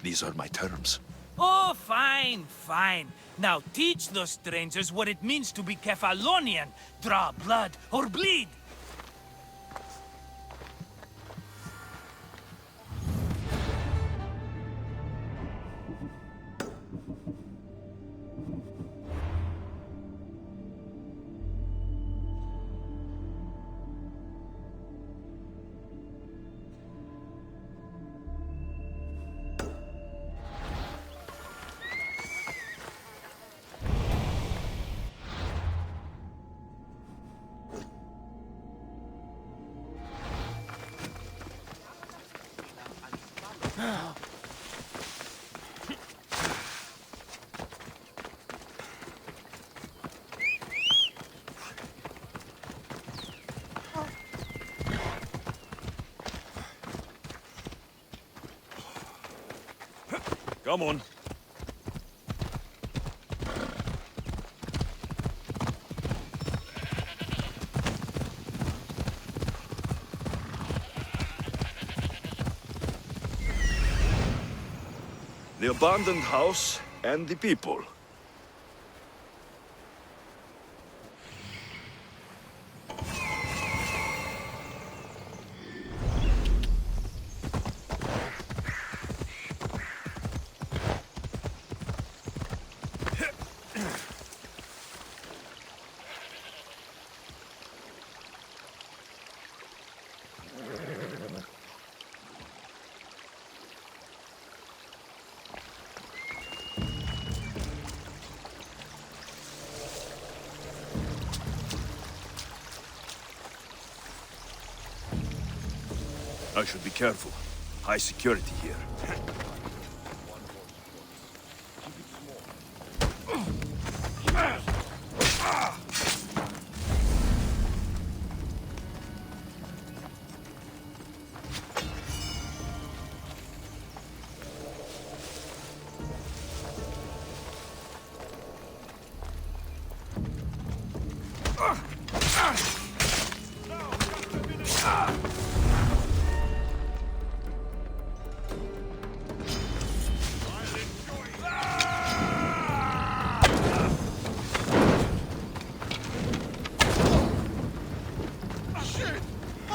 These are my terms. Oh, fine, fine. Now teach those strangers what it means to be Kefalonian. Draw blood or bleed. Come on. The abandoned house and the people. I should be careful. High security here.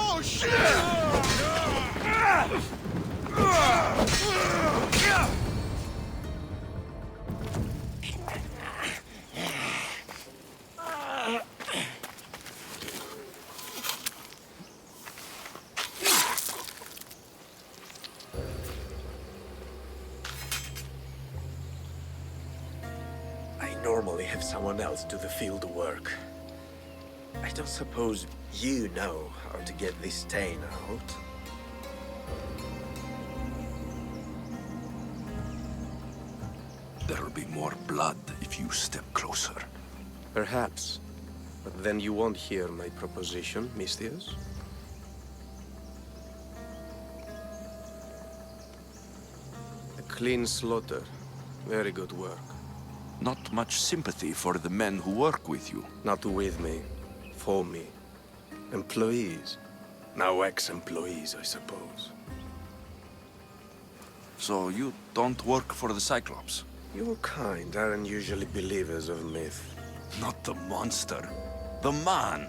Oh, shit! I normally have someone else do the field work. I don't suppose you know how to get this stain out. There'll be more blood if you step closer. Perhaps. But then you won't hear my proposition, Mistius. A clean slaughter. Very good work. Not much sympathy for the men who work with you. Not with me. For me. Employees. Now ex-employees, I suppose. So you don't work for the Cyclops? Your kind aren't usually believers of myth. Not the monster. The man.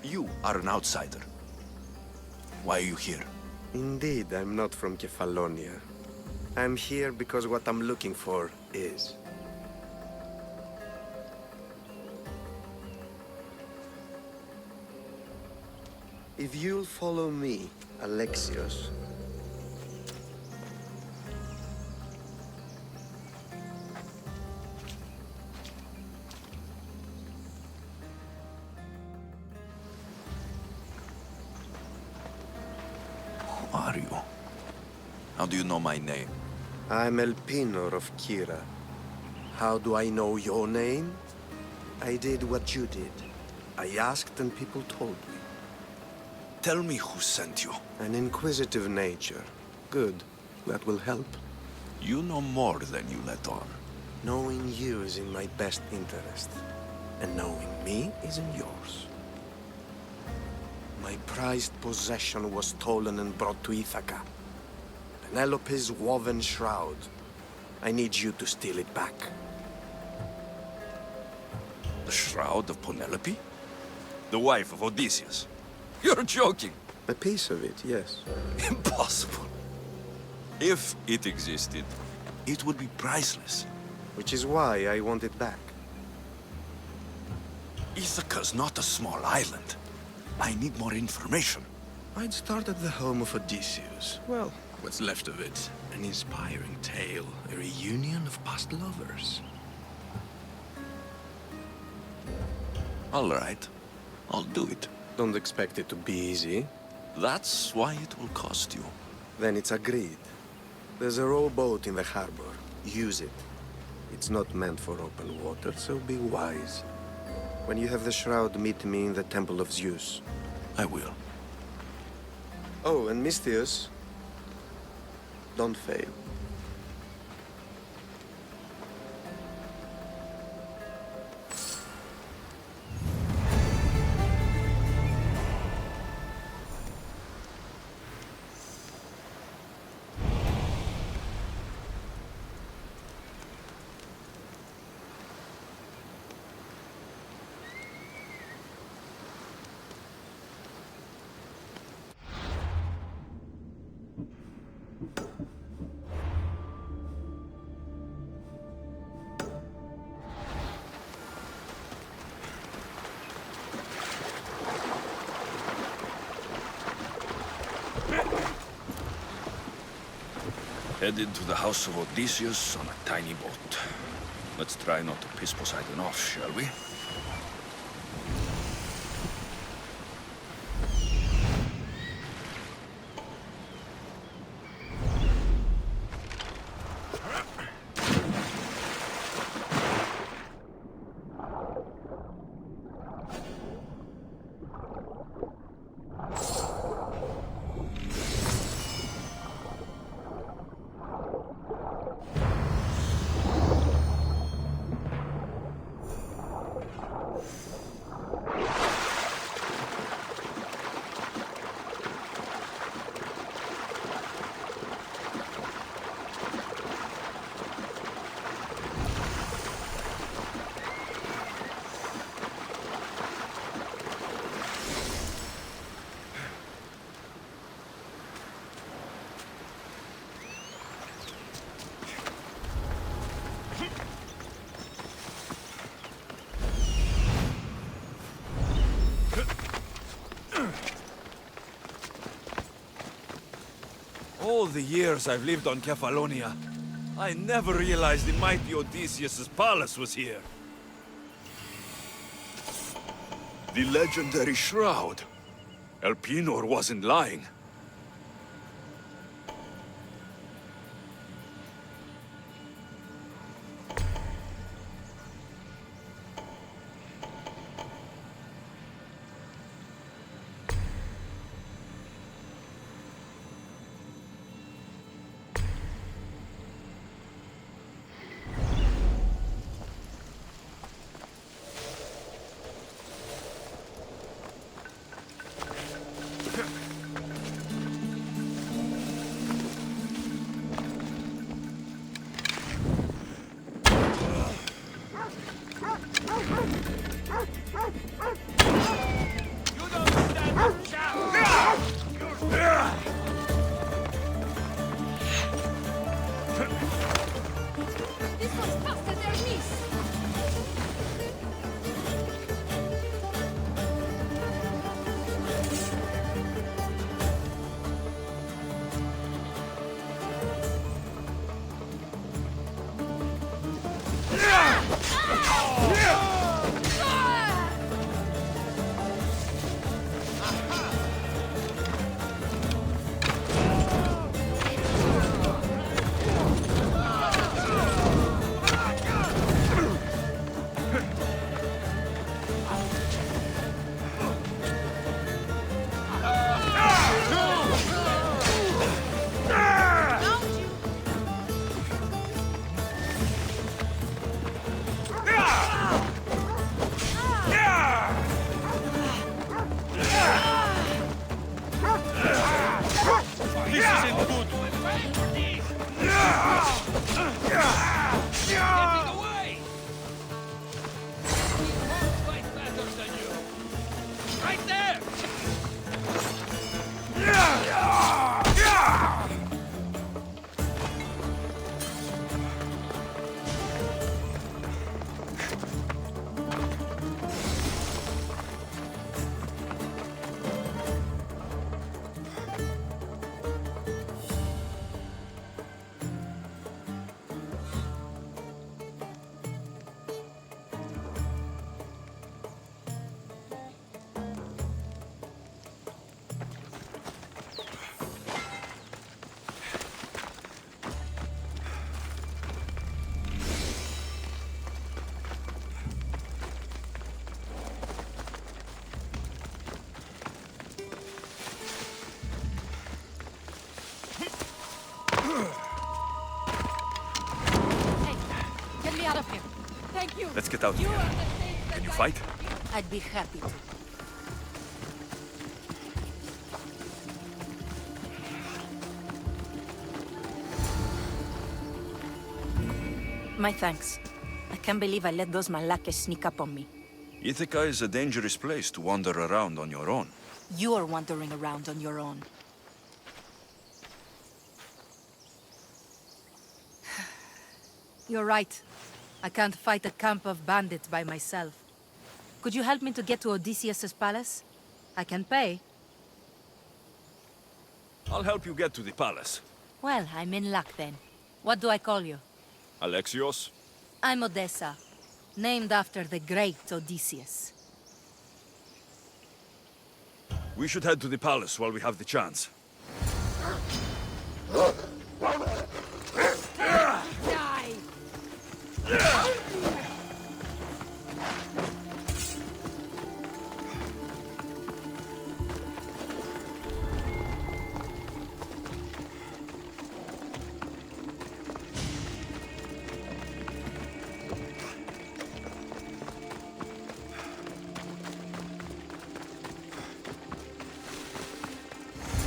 You are an outsider. Why are you here? Indeed, I'm not from Kefalonia. I'm here because what I'm looking for is. If you'll follow me, Alexios. Who are you? How do you know my name? I'm Elpinor of Kira. How do I know your name? I did what you did. I asked and people told me. Tell me who sent you. An inquisitive nature. Good. That will help. You know more than you let on. Knowing you is in my best interest. And knowing me is in yours. My prized possession was stolen and brought to Ithaca. Penelope's woven shroud. I need you to steal it back. The shroud of Penelope? The wife of Odysseus? You're joking! A piece of it, yes. Impossible. If it existed, it would be priceless. Which is why I want it back. Ithaca's not a small island. I need more information. I'd start at the home of Odysseus. Well, what's left of it. An inspiring tale. A reunion of past lovers. All right. I'll do it. Don't expect it to be easy. That's why it will cost you. Then it's agreed. There's a rowboat in the harbor. Use it. It's not meant for open water, so be wise. When you have the shroud, meet me in the Temple of Zeus. I will. Oh, and Mistius, don't fail. Headed to the house of Odysseus on a tiny boat. Let's try not to piss Poseidon off, shall we? All the years I've lived on Kefalonia, I never realized the mighty Odysseus' palace was here. The legendary shroud. Elpenor wasn't lying. Let's get out of here. Can you fight? I'd be happy to. My thanks. I can't believe I let those Malakas sneak up on me. Ithaca is a dangerous place to wander around on your own. You're wandering around on your own. You're right. I can't fight a camp of bandits by myself. Could you help me to get to Odysseus' palace? I can pay. I'll help you get to the palace. Well, I'm in luck then. What do I call you? Alexios? I'm Odessa, named after the great Odysseus. We should head to the palace while we have the chance.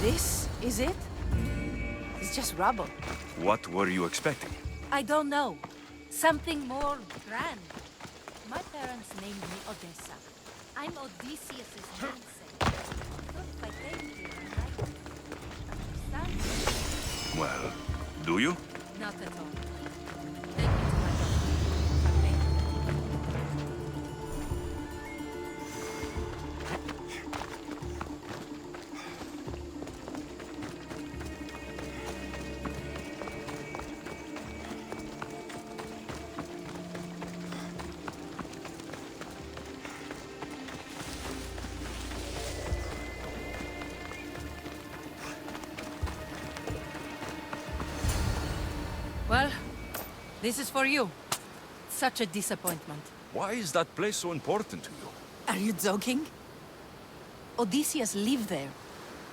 This is it? It's just rubble. What were you expecting? I don't know. Something more grand. My parents named me Odessa. I'm Odysseus's namesake. I thought if I came here, I might understand. Well, do you? Not at all. Take me to my daughter. Okay? Well, this is for you. Such a disappointment. Why is that place so important to you? Are you joking? Odysseus lived there,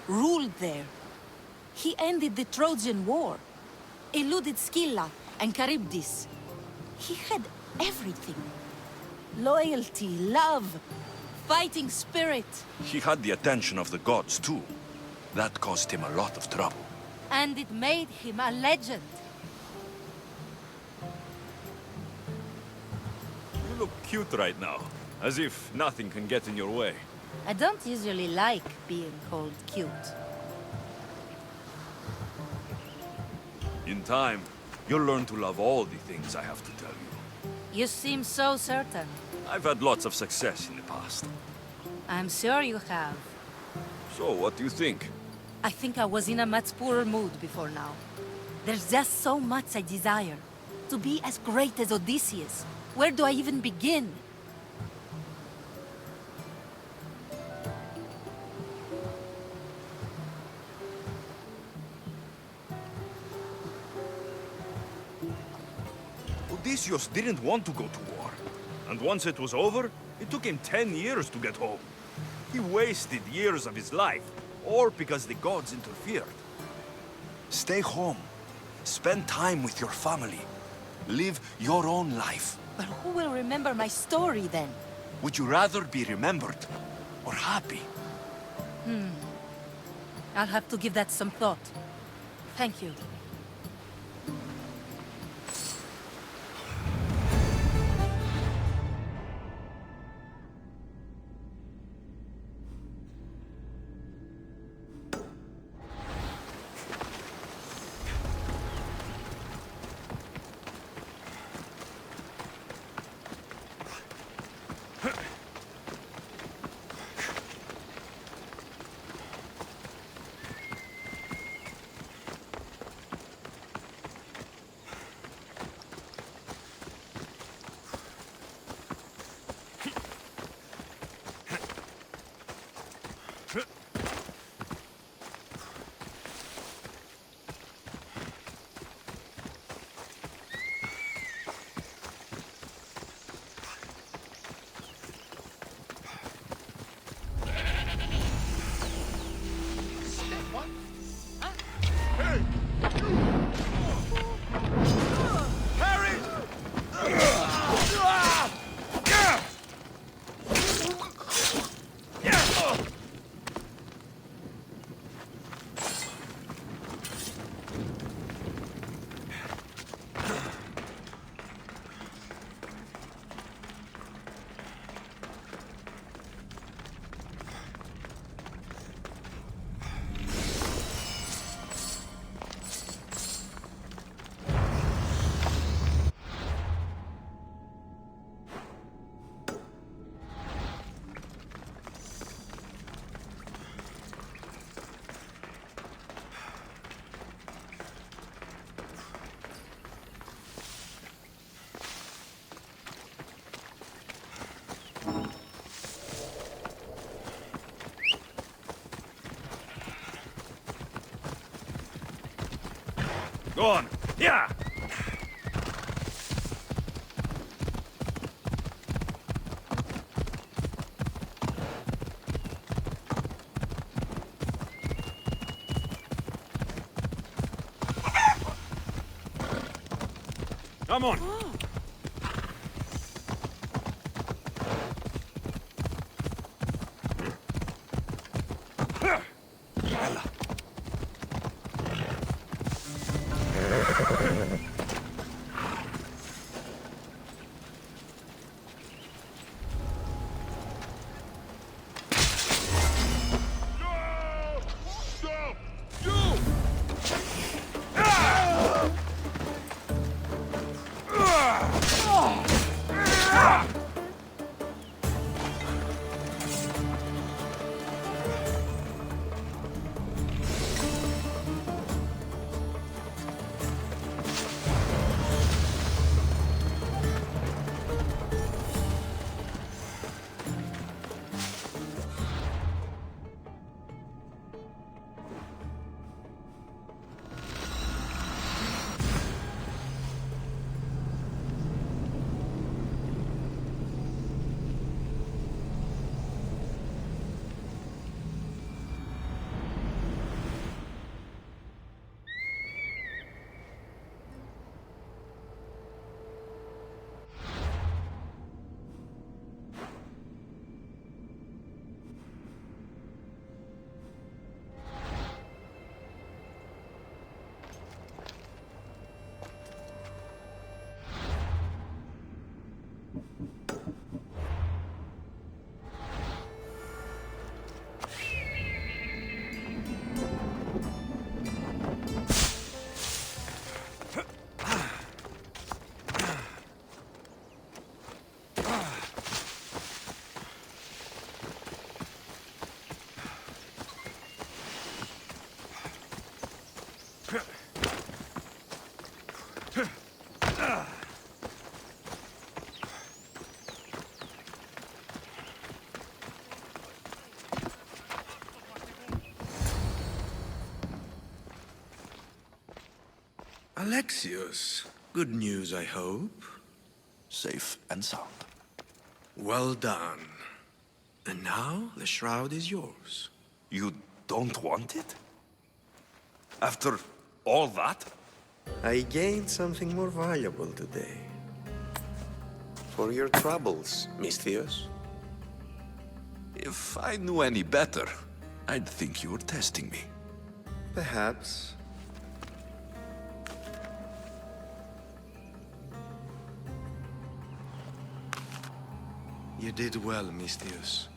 ruled there. He ended the Trojan War, eluded Scylla and Charybdis. He had everything. Loyalty, love, fighting spirit. He had the attention of the gods, too. That caused him a lot of trouble. And it made him a legend. You look cute right now, as if nothing can get in your way. I don't usually like being called cute. In time, you'll learn to love all the things I have to tell you. You seem so certain. I've had lots of success in the past. I'm sure you have. So, what do you think? I think I was in a much poorer mood before now. There's just so much I desire. To be as great as Odysseus. Where do I even begin? Odysseus didn't want to go to war. And once it was over, it took him 10 years to get home. He wasted years of his life, all because the gods interfered. Stay home. Spend time with your family. Live your own life. But who will remember my story then? Would you rather be remembered or happy? I'll have to give that some thought. Thank you. Go on. Yeah! Come on. Alexios, good news, I hope. Safe and sound. Well done. And now the shroud is yours. You don't want it? After all that? I gained something more valuable today. For your troubles, Misthios. If I knew any better, I'd think you were testing me. Perhaps. You did well, Misthios.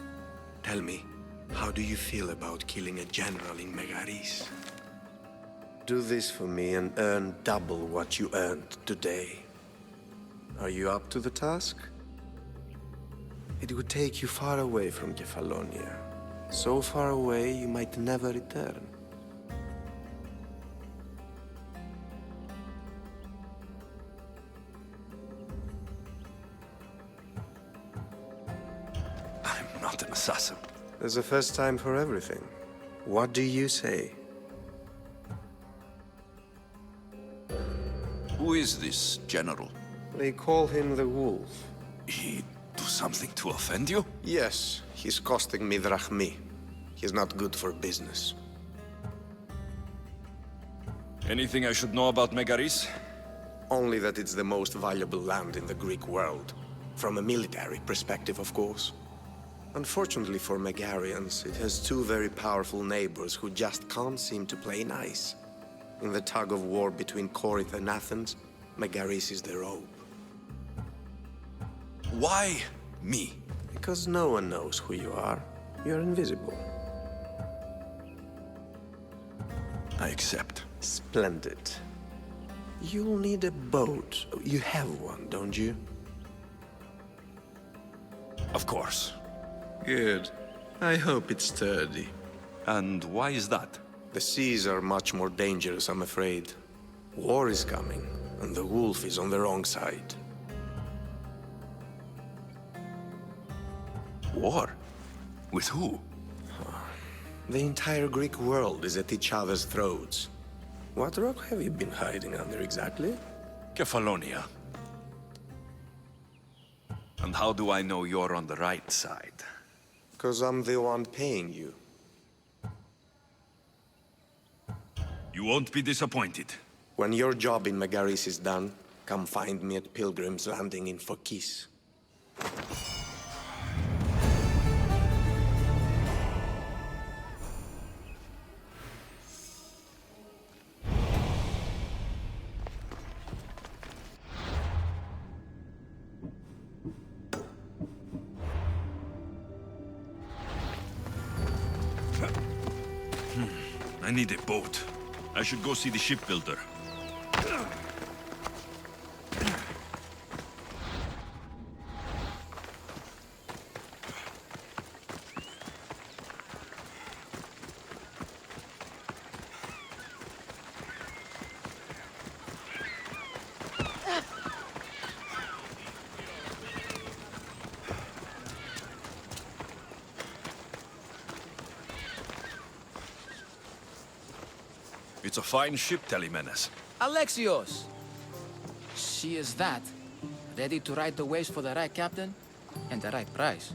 Tell me, how do you feel about killing a general in Megaris? Do this for me and earn double what you earned today. Are you up to the task? It would take you far away from Kefalonia. So far away you might never return. I'm not an assassin. There's a first time for everything. What do you say? Who is this general? They call him the Wolf. He do something to offend you? Yes, he's costing me drachmi. He's not good for business. Anything I should know about Megaris? Only that it's the most valuable land in the Greek world. From a military perspective, of course. Unfortunately for Megarians, it has two very powerful neighbors who just can't seem to play nice. In the tug-of-war between Corinth and Athens, Megaris is the rope. Why me? Because no one knows who you are. You're invisible. I accept. Splendid. You'll need a boat. You have one, don't you? Of course. Good. I hope it's sturdy. And why is that? The seas are much more dangerous, I'm afraid. War is coming, and the wolf is on the wrong side. War? With who? The entire Greek world is at each other's throats. What rock have you been hiding under exactly? Kefalonia. And how do I know you're on the right side? 'Cause I'm the one paying you. You won't be disappointed. When your job in Megaris is done, come find me at Pilgrim's Landing in Phokis. I need a boat. I should go see the shipbuilder. It's a fine ship, Telemenes. Alexios! She is that. Ready to ride the waves for the right captain and the right price.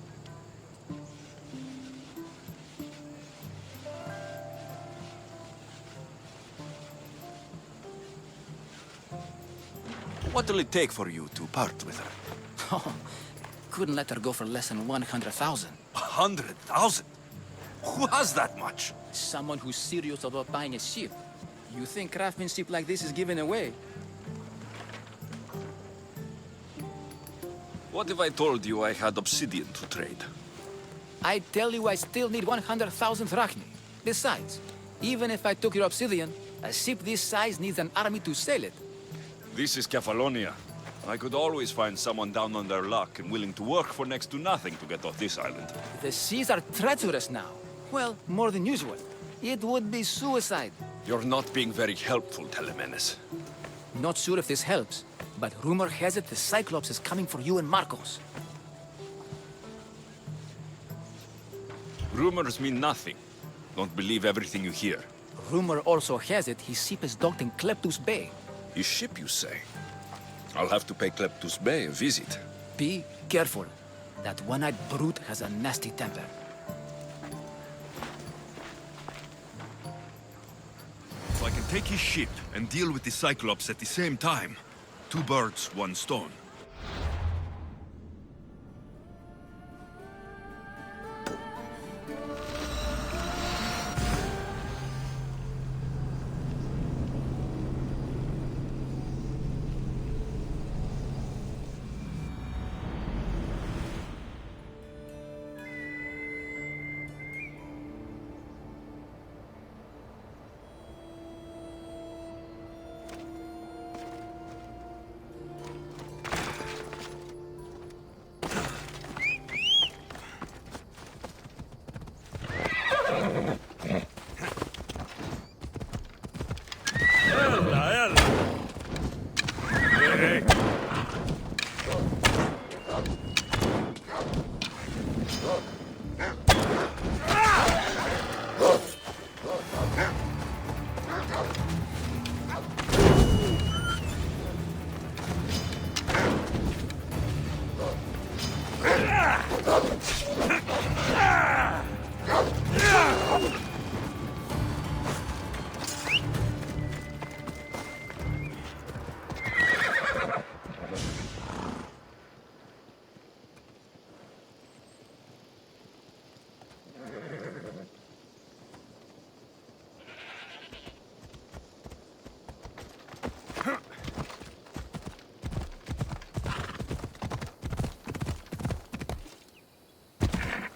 What'll it take for you to part with her? Oh, couldn't let her go for less than 100,000. 100,000? Who has that much? Someone who's serious about buying a ship. You think craftsmanship like this is given away? What if I told you I had obsidian to trade? I tell you I still need 100,000 drachmi. Besides, even if I took your obsidian, a ship this size needs an army to sail it. This is Kefalonia. I could always find someone down on their luck and willing to work for next to nothing to get off this island. The seas are treacherous now. Well, more than usual. It would be suicide. You're not being very helpful, Telemenes. Not sure if this helps, but rumor has it the Cyclops is coming for you and Marcos. Rumors mean nothing. Don't believe everything you hear. Rumor also has it his ship is docked in Kleptus Bay. His ship, you say? I'll have to pay Kleptus Bay a visit. Be careful. That one-eyed brute has a nasty temper. If I can take his ship and deal with the Cyclops at the same time, 2 birds, 1 stone.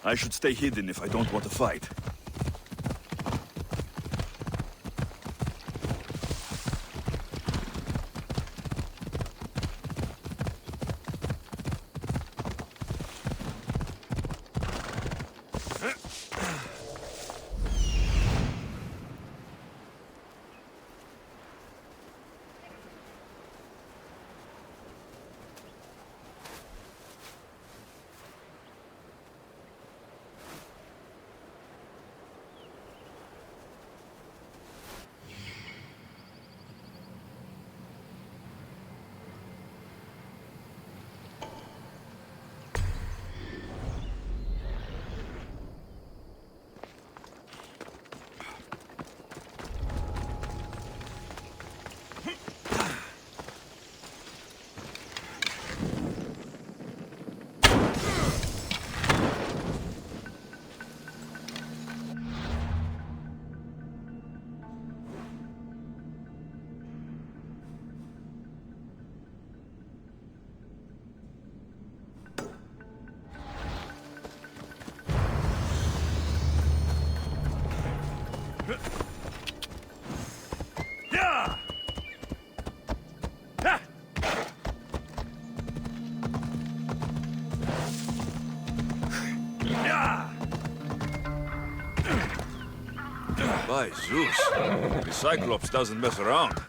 I should stay hidden if I don't want to fight. By Zeus, the Cyclops doesn't mess around.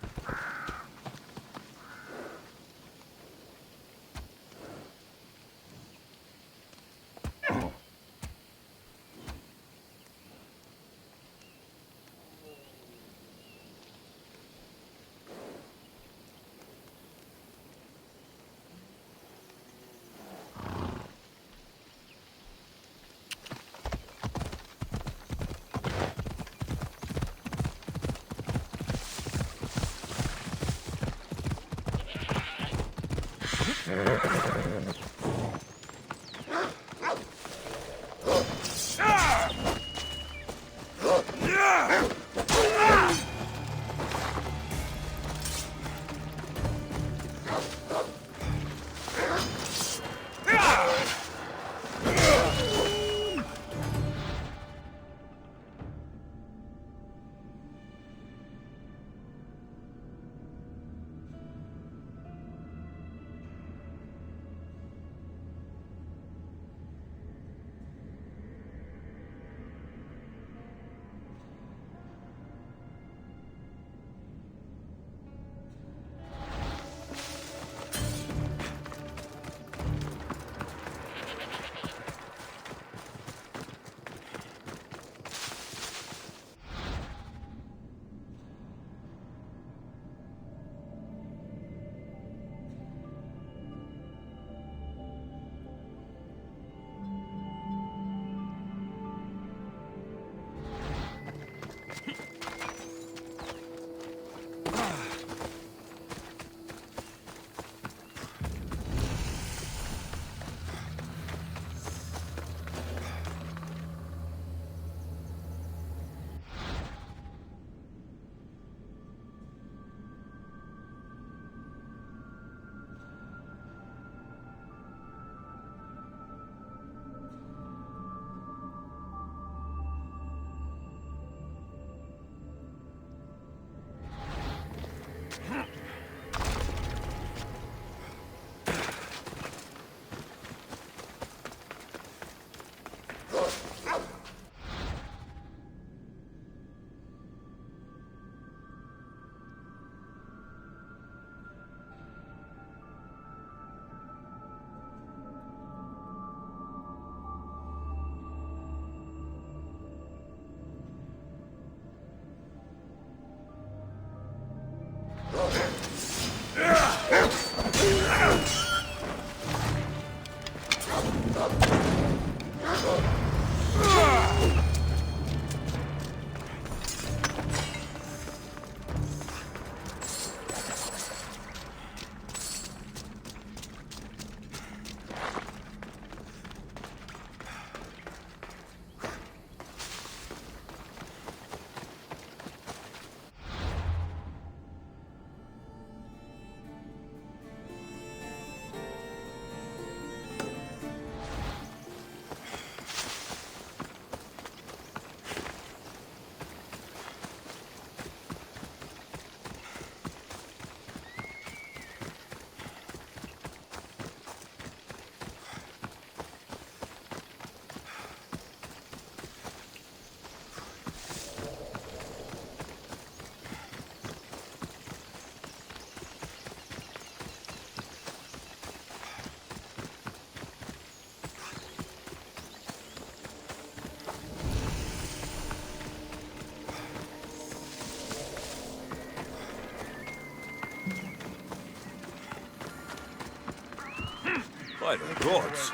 By the gods!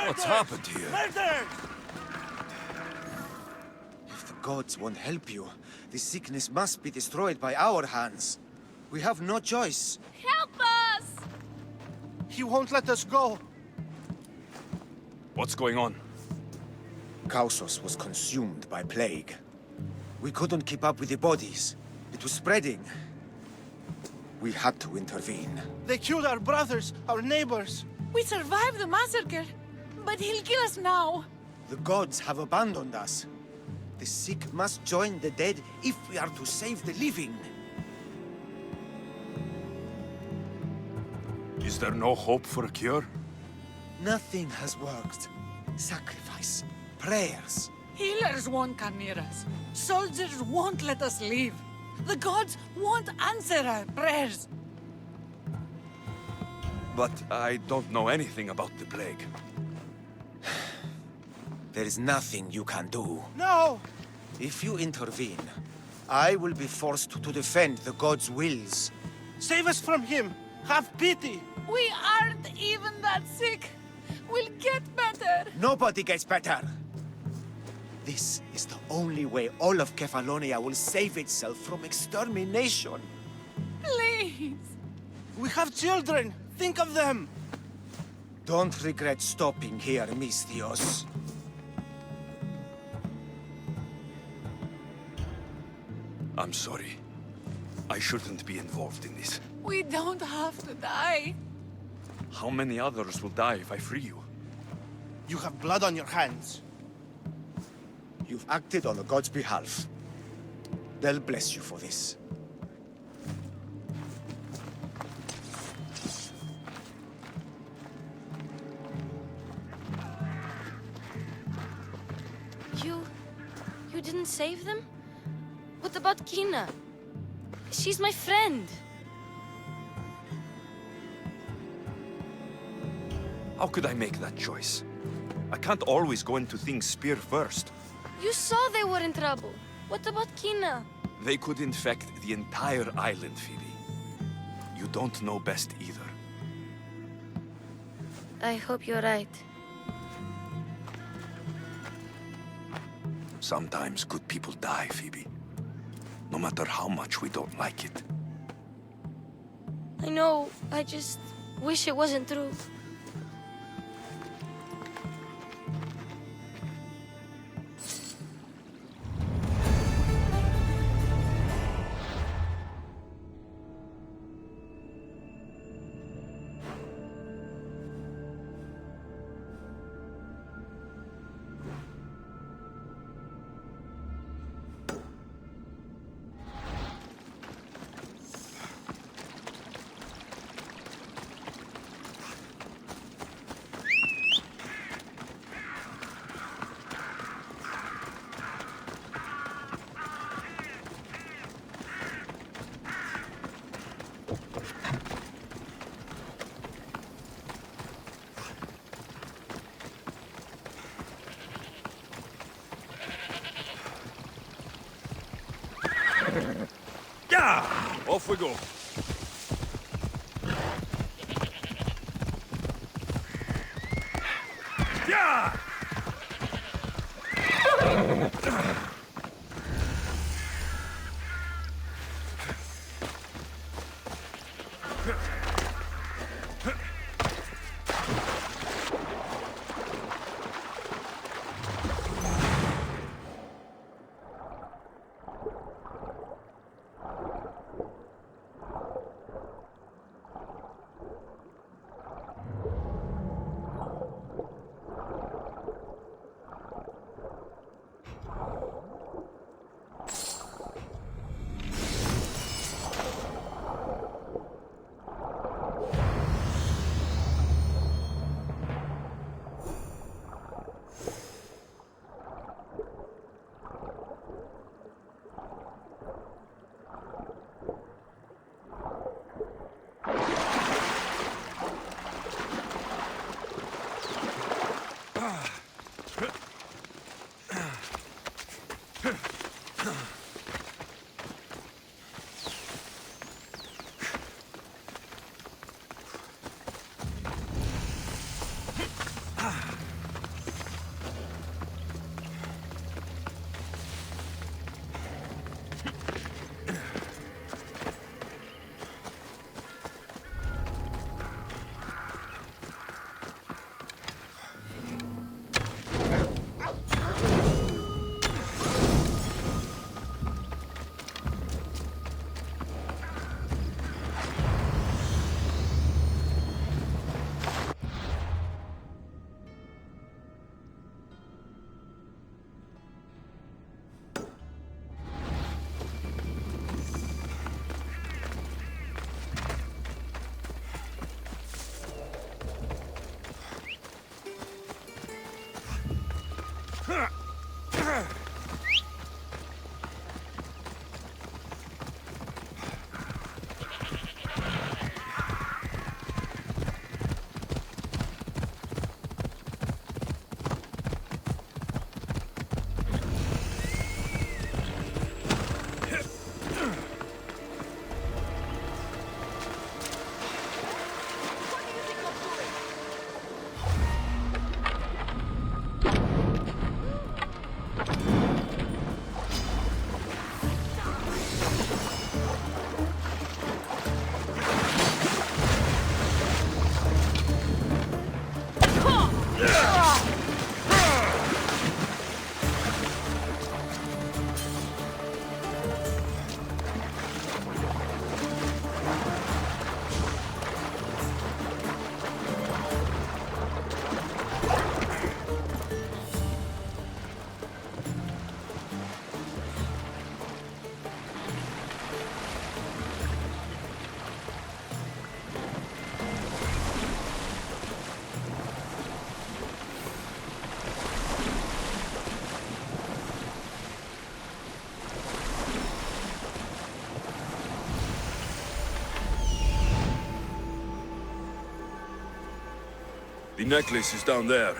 What's happened here? If the gods won't help you, this sickness must be destroyed by our hands. We have no choice. Help us! He won't let us go. What's going on? Kausos was consumed by plague. We couldn't keep up with the bodies. It was spreading. We had to intervene. They killed our brothers, our neighbors. We survived the massacre, but he'll kill us now. The gods have abandoned us. The sick must join the dead if we are to save the living. Is there no hope for a cure? Nothing has worked. Sacrifice, prayers, Healers won't come near us. Soldiers won't let us leave. The gods won't answer our prayers. But I don't know anything about the plague. There is nothing you can do. No! If you intervene, I will be forced to defend the gods' wills. Save us from him! Have pity! We aren't even that sick. We'll get better. Nobody gets better. This is the only way all of Kefalonia will save itself from extermination. Please. We have children. Think of them. Don't regret stopping here, Mistios. I'm sorry. I shouldn't be involved in this. We don't have to die. How many others will die if I free you? You have blood on your hands. You've acted on the gods' behalf. They'll bless you for this. You didn't save them? What about Kina? She's my friend. How could I make that choice? I can't always go into things spear first. You saw they were in trouble. What about Kina? They could infect the entire island, Phoebe. You don't know best either. I hope you're right. Sometimes good people die, Phoebe. No matter how much we don't like it. I know. I just wish it wasn't true. Yeah! Off we go. Yeah! necklace is down there.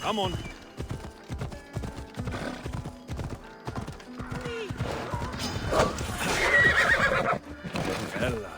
Come on. Bella.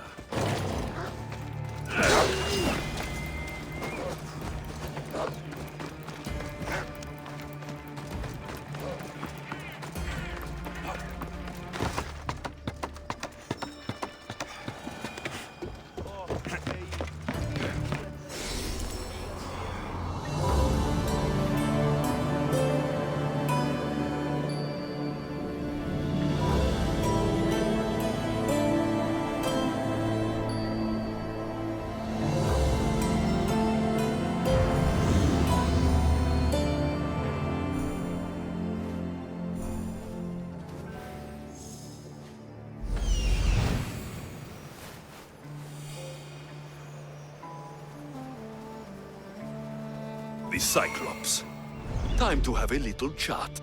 The Cyclops. Time to have a little chat.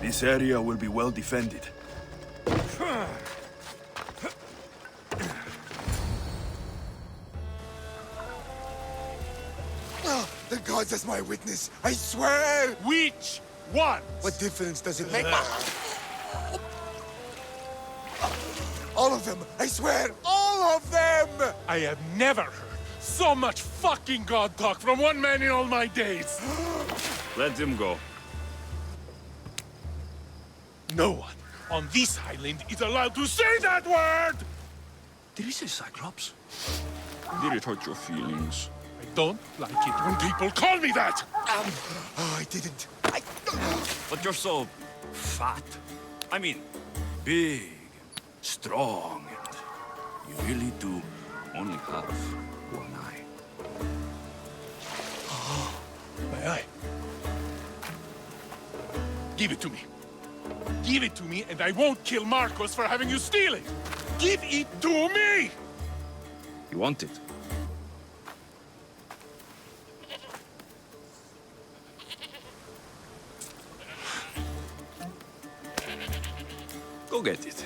This area will be well defended. Oh, the gods as my witness, I swear! Which one? What difference does it make? All of them! I swear, all of them! I have never heard so much fucking god talk from one man in all my days. Let him go. No one on this island is allowed to say that word! Did he say Cyclops? Did it hurt your feelings? I don't like it when people call me that! Oh, I didn't. But you're so fat. I mean, big, strong, and you really do only have one eye. My eye. Give it to me. Give it to me, and I won't kill Marcos for having you steal it! Give it to me! You want it? Go get it.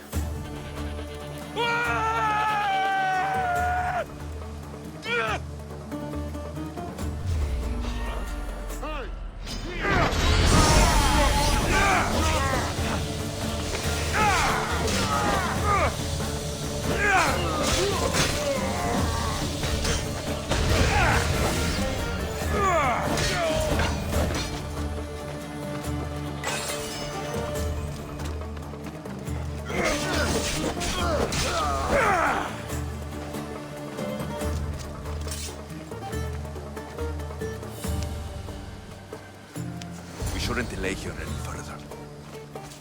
shouldn't delay here any further.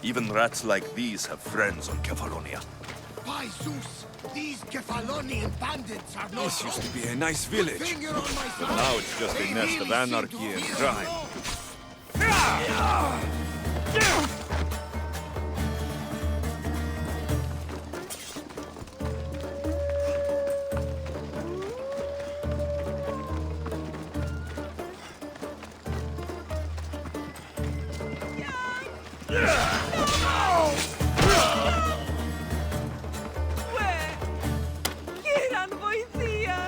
Even rats like these have friends on Kefalonia. By Zeus, these Kefalonian bandits are no This used to be a nice village. Finger on my But thumb. now it's just a nest of anarchy and crime. Quieran βοηθεία!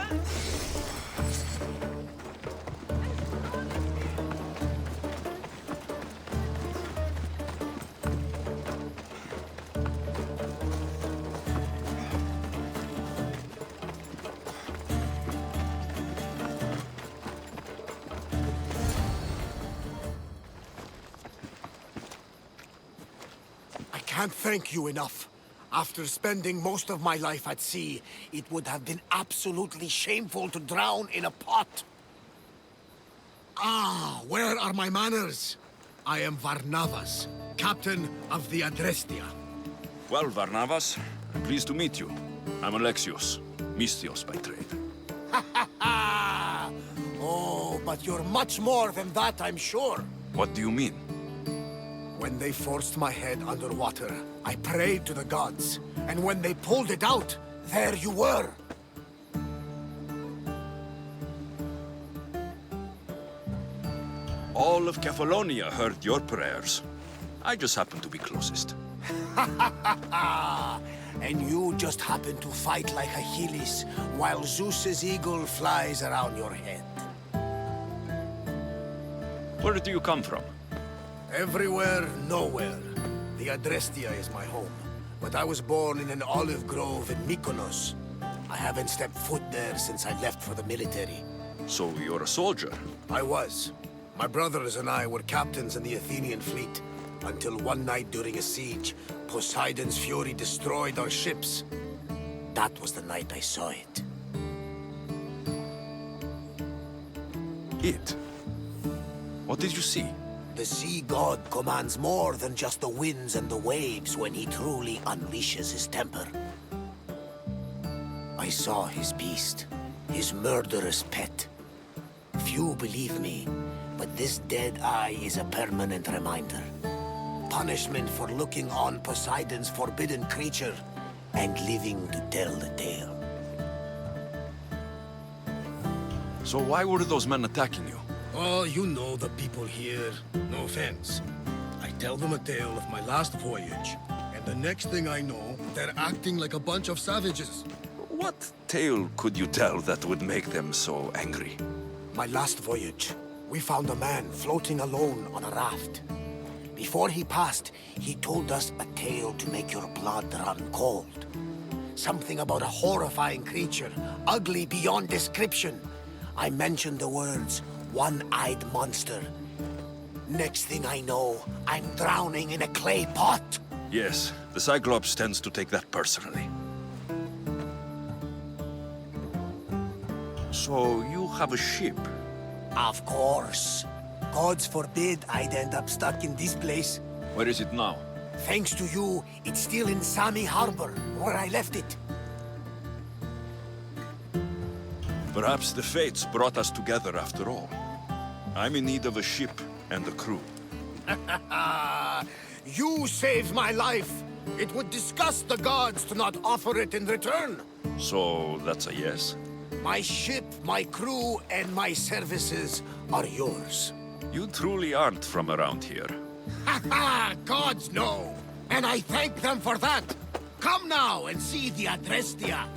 I can't thank you enough. After spending most of my life at sea, it would have been absolutely shameful to drown in a pot. Ah, where are my manners? I am Varnavas, captain of the Adrestia. Well, Varnavas, I'm pleased to meet you. I'm Alexios, Mystios by trade. Oh, but you're much more than that, I'm sure. What do you mean? When they forced my head underwater, I prayed to the gods. And when they pulled it out, there you were. All of Kefalonia heard your prayers. I just happen to be closest. And you just happen to fight like Achilles, while Zeus's eagle flies around your head. Where do you come from? Everywhere, nowhere. The Adrestia is my home. But I was born in an olive grove in Mykonos. I haven't stepped foot there since I left for the military. So you're a soldier? I was. My brothers and I were captains in the Athenian fleet, until one night during a siege, Poseidon's fury destroyed our ships. That was the night I saw it. It? What did you see? The sea god commands more than just the winds and the waves when he truly unleashes his temper. I saw his beast, his murderous pet. Few believe me, but this dead eye is a permanent reminder. Punishment for looking on Poseidon's forbidden creature and living to tell the tale. So why were those men attacking you? Oh, you know the people here. No offense. I tell them a tale of my last voyage, and the next thing I know, they're acting like a bunch of savages. What tale could you tell that would make them so angry? My last voyage, we found a man floating alone on a raft. Before he passed, he told us a tale to make your blood run cold. Something about a horrifying creature, ugly beyond description. I mentioned the words, one-eyed monster. Next thing I know, I'm drowning in a clay pot. Yes, the Cyclops tends to take that personally. So you have a ship? Of course. Gods forbid I'd end up stuck in this place. Where is it now? Thanks to you, it's still in Sami Harbor, where I left it. Perhaps the fates brought us together after all. I'm in need of a ship and a crew. You saved my life. It would disgust the gods to not offer it in return. So that's a yes? My ship, my crew, and my services are yours. You truly aren't from around here. Ha ha! Gods know! And I thank them for that! Come now and see the Adrestia!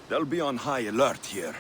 They'll be on high alert here.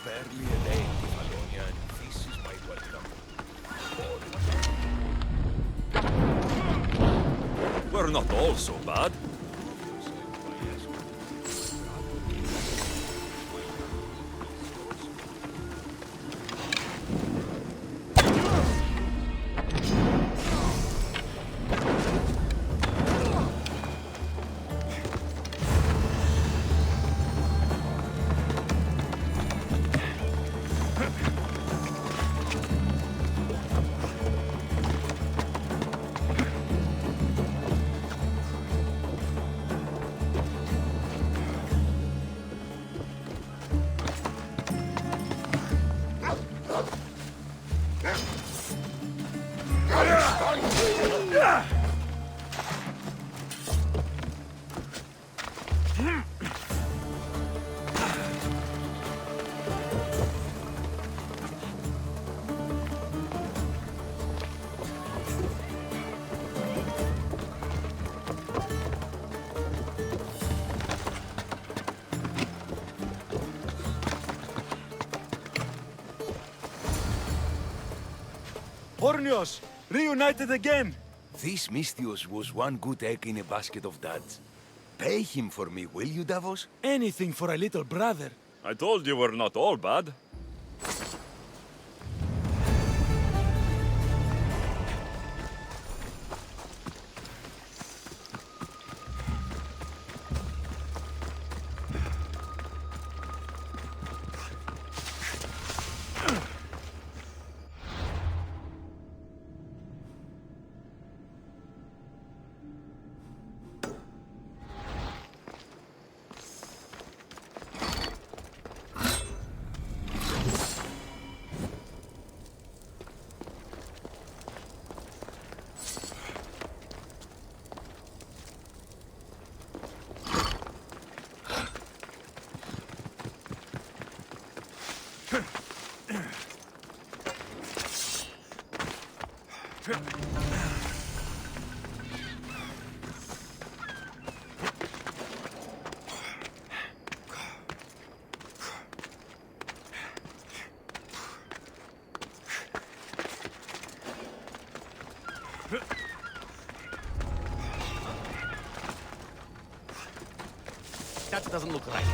Barely a day in Kefalonia, and this is my welcome. We're not all so bad. Hornios, reunited again! This Mystios was one good egg in a basket of duds. Pay him for me, will you, Davos? Anything for a little brother. I told you we're not all bad. That doesn't look right.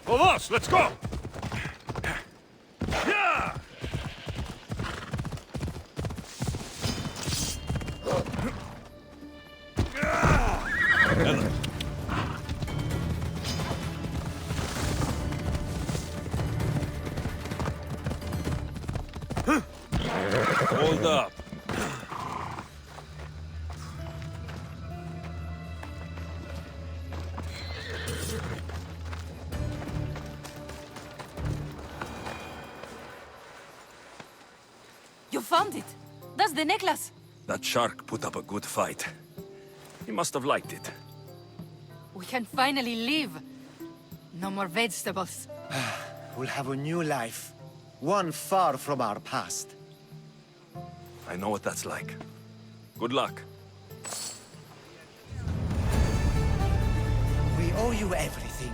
Vamos, let's go! Yeah! Hold up. found it. That's the necklace. That shark put up a good fight. He must have liked it. We can finally live. No more vegetables. We'll have a new life. One far from our past. I know what that's like. Good luck. We owe you everything.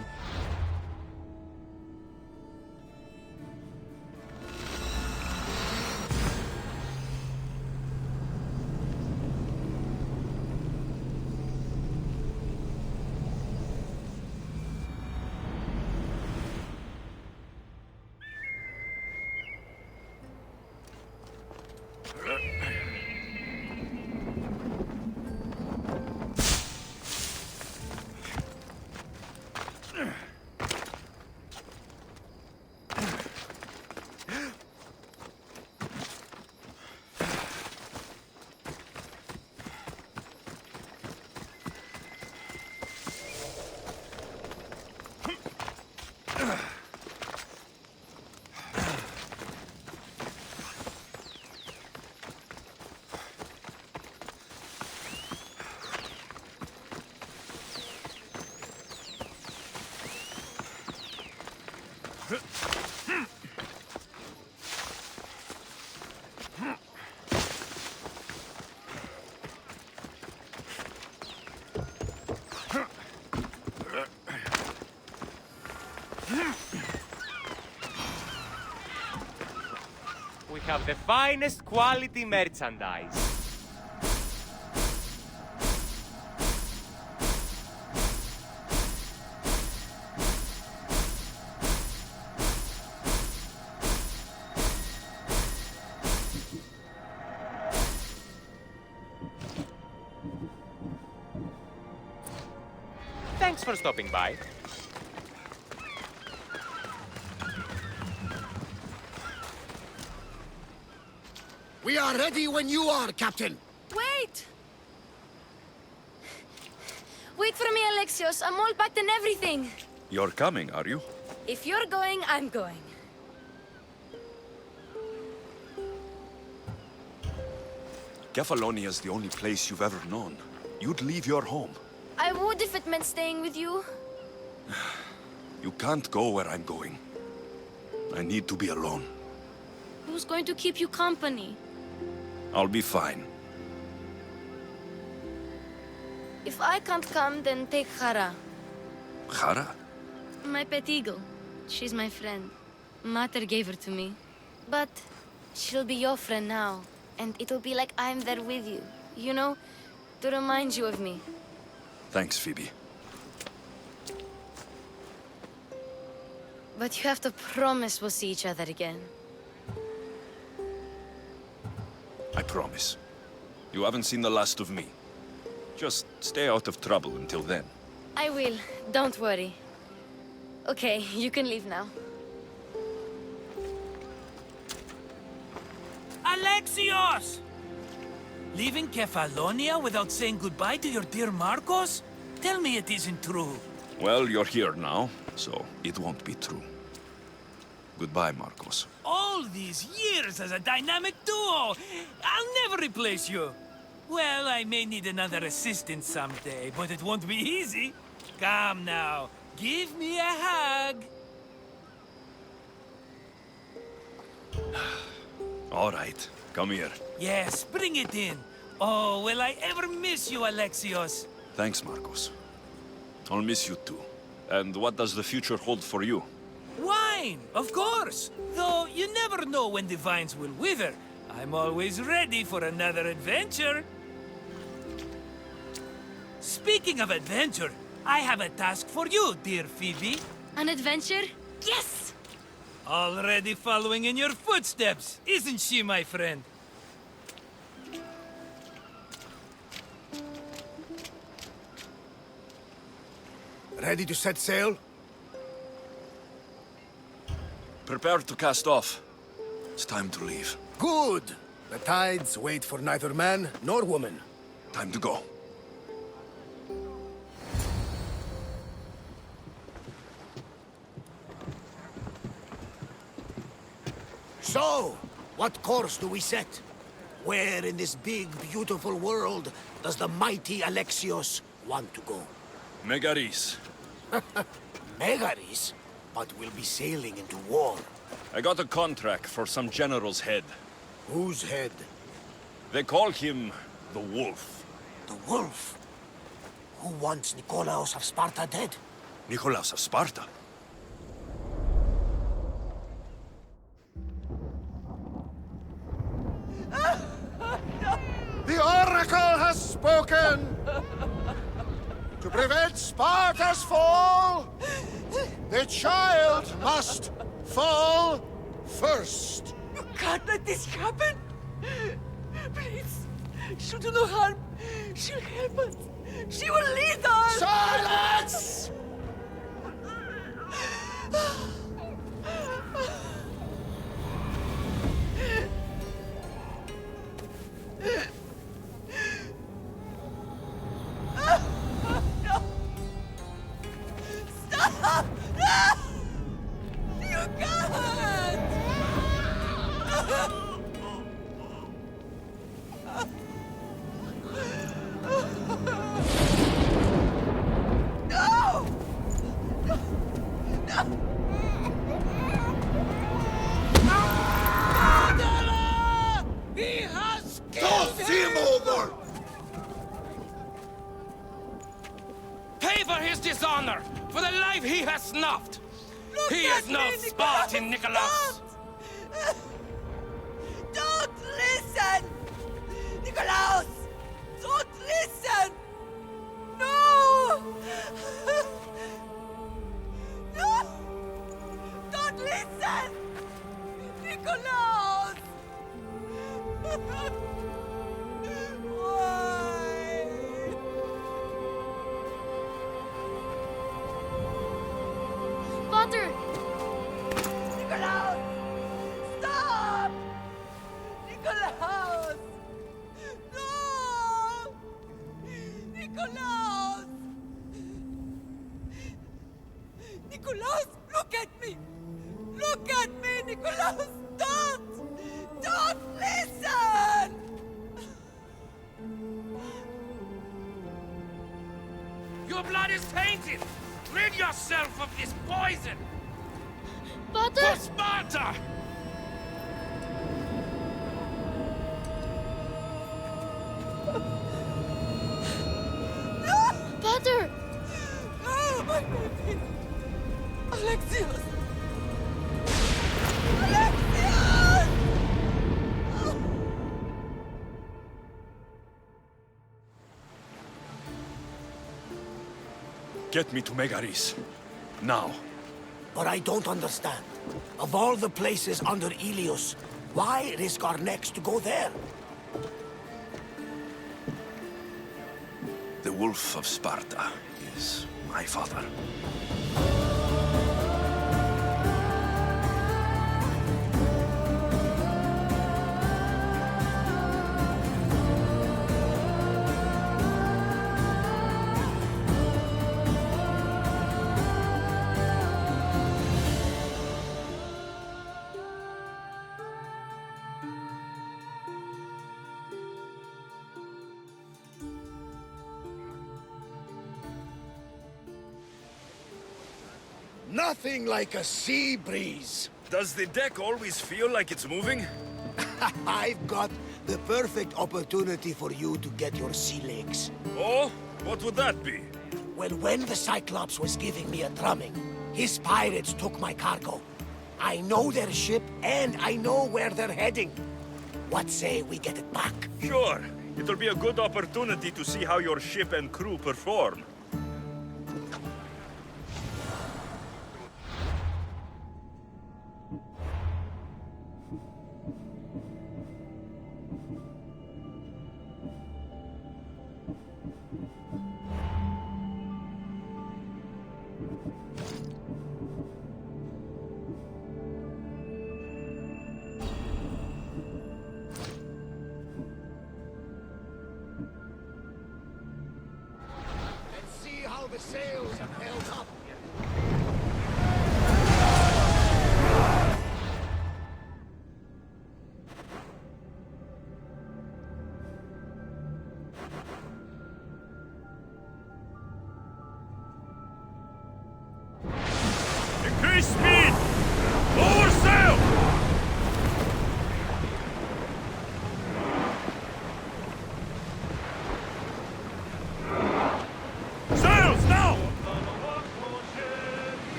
We have the finest quality merchandise. Thanks for stopping by. We are ready when you are, Captain. Wait! Wait for me, Alexios. I'm all packed and everything. You're coming, are you? If you're going, I'm going. Kefalonia is the only place you've ever known. You'd leave your home. I would if it meant staying with you. You can't go where I'm going. I need to be alone. Who's going to keep you company? I'll be fine. If I can't come, then take Hara, Hara? my pet eagle. She's my friend. Mater gave her to me. But she'll be your friend now. And it'll be like I'm there with you. You know? To remind you of me. Thanks, Phoebe. But you have to promise we'll see each other again. I promise. You haven't seen the last of me. Just stay out of trouble until then. I will. Don't worry. Okay, you can leave now. Alexios! Leaving Kefalonia without saying goodbye to your dear Marcos? Tell me it isn't true. Well, you're here now, so it won't be true. Goodbye, Marcos. All these years as a dynamic duo! I'll never replace you! Well, I may need another assistant someday, but it won't be easy. Come now, give me a hug. All right, come here. Yes, bring it in. Oh, will I ever miss you, Alexios? Thanks, Marcos. I'll miss you too. And what does the future hold for you? Wine, of course. Though you never know when the vines will wither. I'm always ready for another adventure. Speaking of adventure, I have a task for you, dear Phoebe. An adventure? Yes! Already following in your footsteps, isn't she, my friend? Ready to set sail? Prepare to cast off. It's time to leave. Good! The tides wait for neither man nor woman. Time to go. So, What course do we set? Where in this big, beautiful world does the mighty Alexios want to go? Megaris. Megaris? But we'll be sailing into war. I got a contract for some general's head. Whose head? They call him the Wolf. The Wolf? Who wants Nikolaos of Sparta dead? Nikolaos of Sparta? The Oracle has spoken! To prevent Sparta's fall, the child must fall first. You can't let this happen! Please, she'll do no harm. She'll help us. She will lead us! Silence! Stop! No! You can't! No! He has killed him! over! Pay for his dishonor, for the life he has snuffed. He is no Spartan, Nikolaos. Don't listen! Nikolaos! Don't listen! No! No! Don't listen! Nikolaos! Why? Potter! Nikolaos! Stop! Nikolaos! No! Nikolaos! Nikolaos, look at me! Look at me, Nikolaos! Don't! Don't listen! Your blood is tainted. Rid yourself of this poison. Potter! For Sparta! Potter! Oh, my baby! Alexios! Alexios! Get me to Megaris. Now. But I don't understand. Of all the places under Ilios, why risk our necks to go there? The Wolf of Sparta is my father. Nothing like a sea breeze. Does the deck always feel like it's moving? I've got the perfect opportunity for you to get your sea legs. Oh? What would that be? Well, when the Cyclops was giving me a drumming, his pirates took my cargo. I know their ship, and I know where they're heading. What say we get it back? Sure. It'll be a good opportunity to see how your ship and crew perform. Let's see how the sails have held up.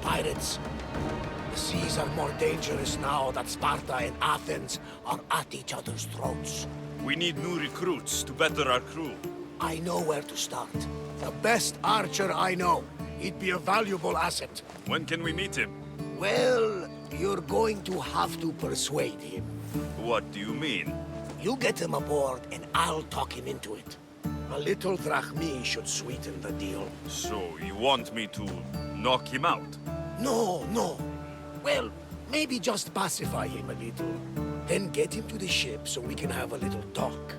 pirates. The seas are more dangerous now that Sparta and Athens are at each other's throats. We need new recruits to better our crew. I know where to start. The best archer I know. He'd be a valuable asset. When can we meet him? Well, you're going to have to persuade him. What do you mean? You get him aboard and I'll talk him into it. A little drachmi should sweeten the deal. So you want me to knock him out? No, no. Well, maybe just pacify him a little. Then get him to the ship so we can have a little talk.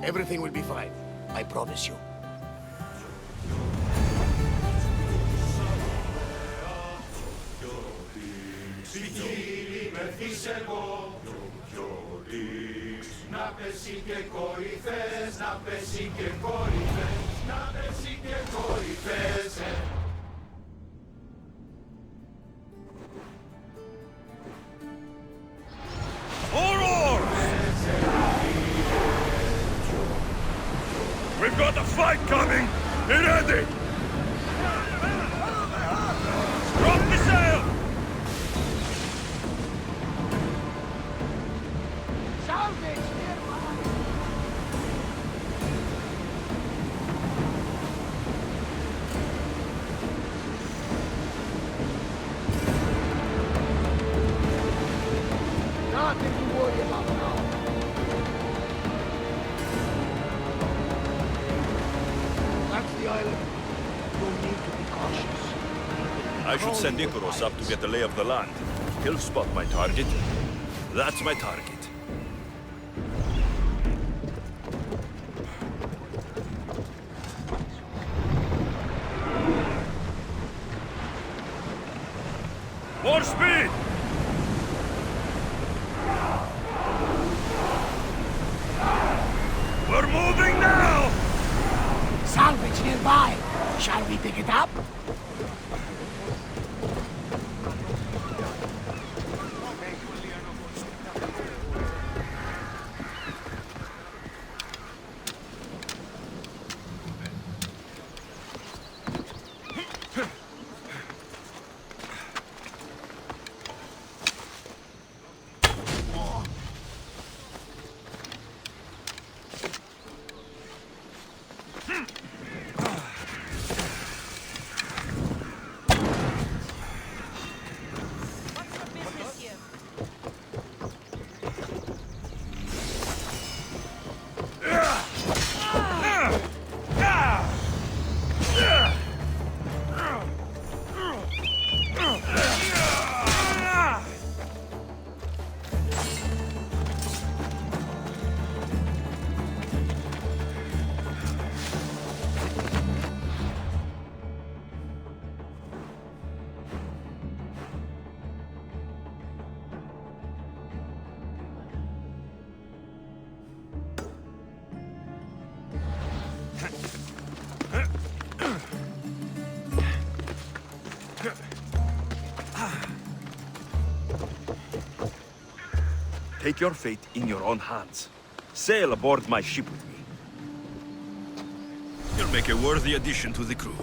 Everything will be fine. I promise you. Να πέσει και κορυφές, να πέσει και κορυφές, να πέσει και κορυφές. We've got a fight coming! Be ready! Drop the sail! Salvage Nothing to worry about now. That's the island. You'll need to be cautious. I should send Icarus up to get the lay of the land. He'll spot my target. That's my target. More speed! We're moving now! Salvage nearby. Shall we pick it up? Take your fate in your own hands. Sail aboard my ship with me. You'll make a worthy addition to the crew.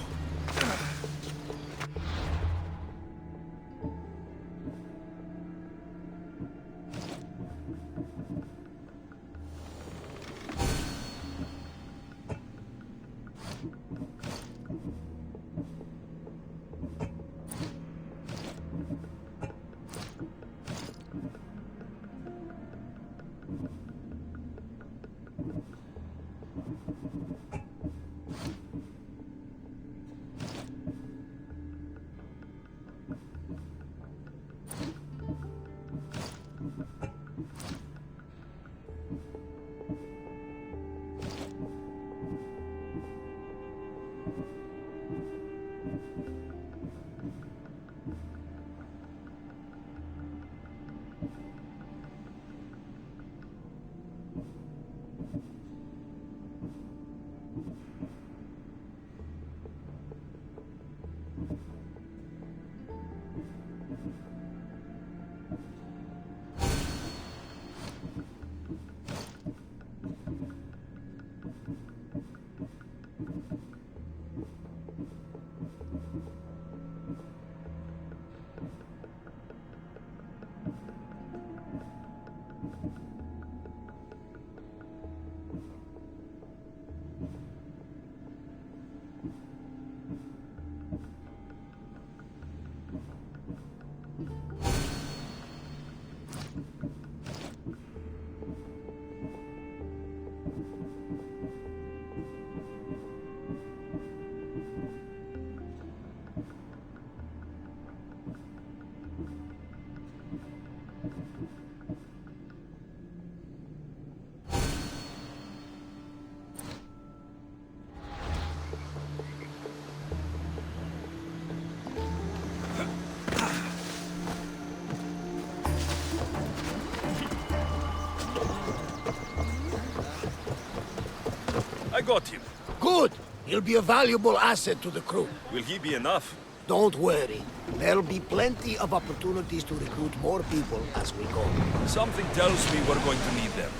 got him. Good! He'll be a valuable asset to the crew. Will he be enough? Don't worry. There'll be plenty of opportunities to recruit more people as we go. Something tells me we're going to need them.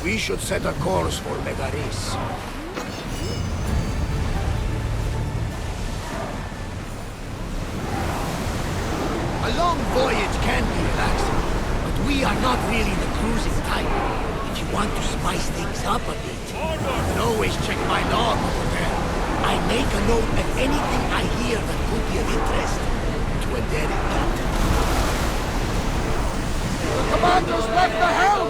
We should set a course for Megaris. A long voyage can be relaxing, but we are not really the cruising type. If you want to spice things up a bit, you can always check my log over there. I make a note of anything I hear that could be of interest to a daring captain. The commander's left the helm!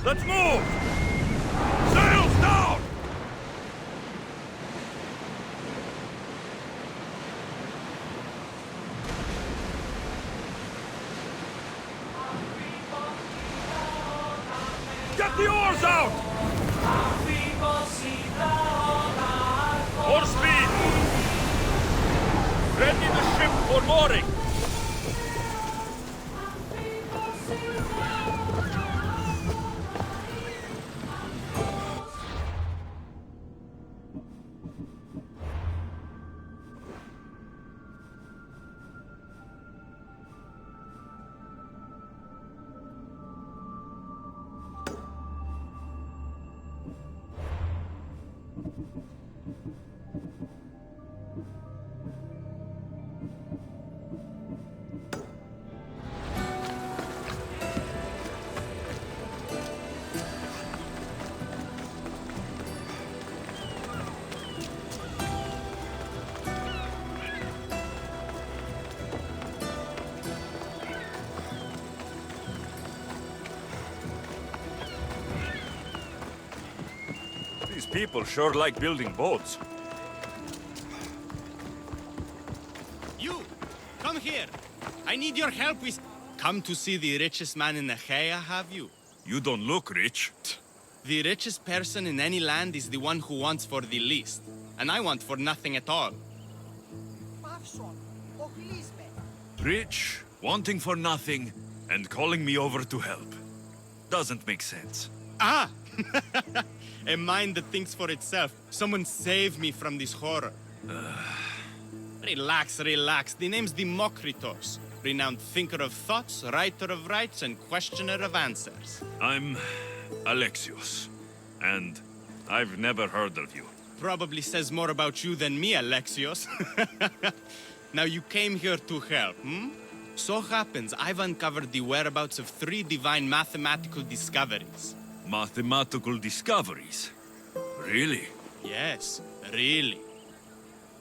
Let's move! Sails down! Get the oars out! More speed! Ready the ship for mooring! These people sure like building boats. You! Come here! I need your help with... Come to see the richest man in Achaia, have you? You don't look rich. The richest person in any land is the one who wants for the least. And I want for nothing at all. Rich, wanting for nothing, and calling me over to help. Doesn't make sense. Ah! A mind that thinks for itself. Someone save me from this horror. Relax, relax. The name's Democritus. Renowned thinker of thoughts, writer of rights, and questioner of answers. I'm Alexios, and I've never heard of you. Probably says more about you than me, Alexios. Now you came here to help, hmm? So happens I've uncovered the whereabouts of 3 divine mathematical discoveries. Mathematical discoveries? Really? Yes, really.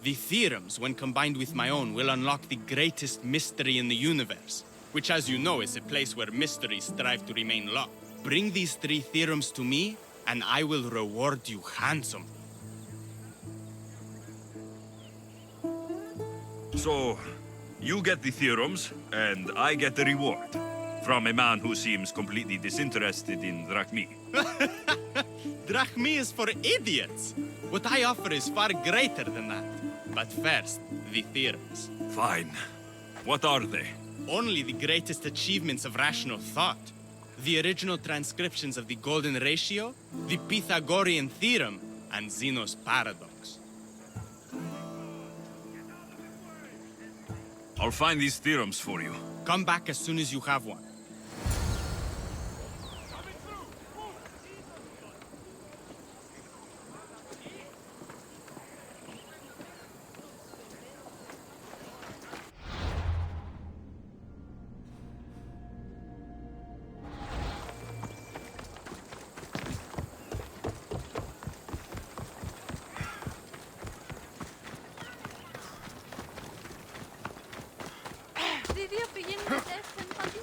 The theorems, when combined with my own, will unlock the greatest mystery in the universe, which, as you know, is a place where mysteries strive to remain locked. Bring these 3 theorems to me, and I will reward you handsomely. So, you get the theorems, and I get the reward. From a man who seems completely disinterested in drachmi. Drachmi is for idiots! What I offer is far greater than that. But first, the theorems. Fine. What are they? Only the greatest achievements of rational thought. The original transcriptions of the Golden Ratio, the Pythagorean Theorem, and Zeno's Paradox. I'll find these theorems for you. Come back as soon as you have one. Did you begin with F and Paddy?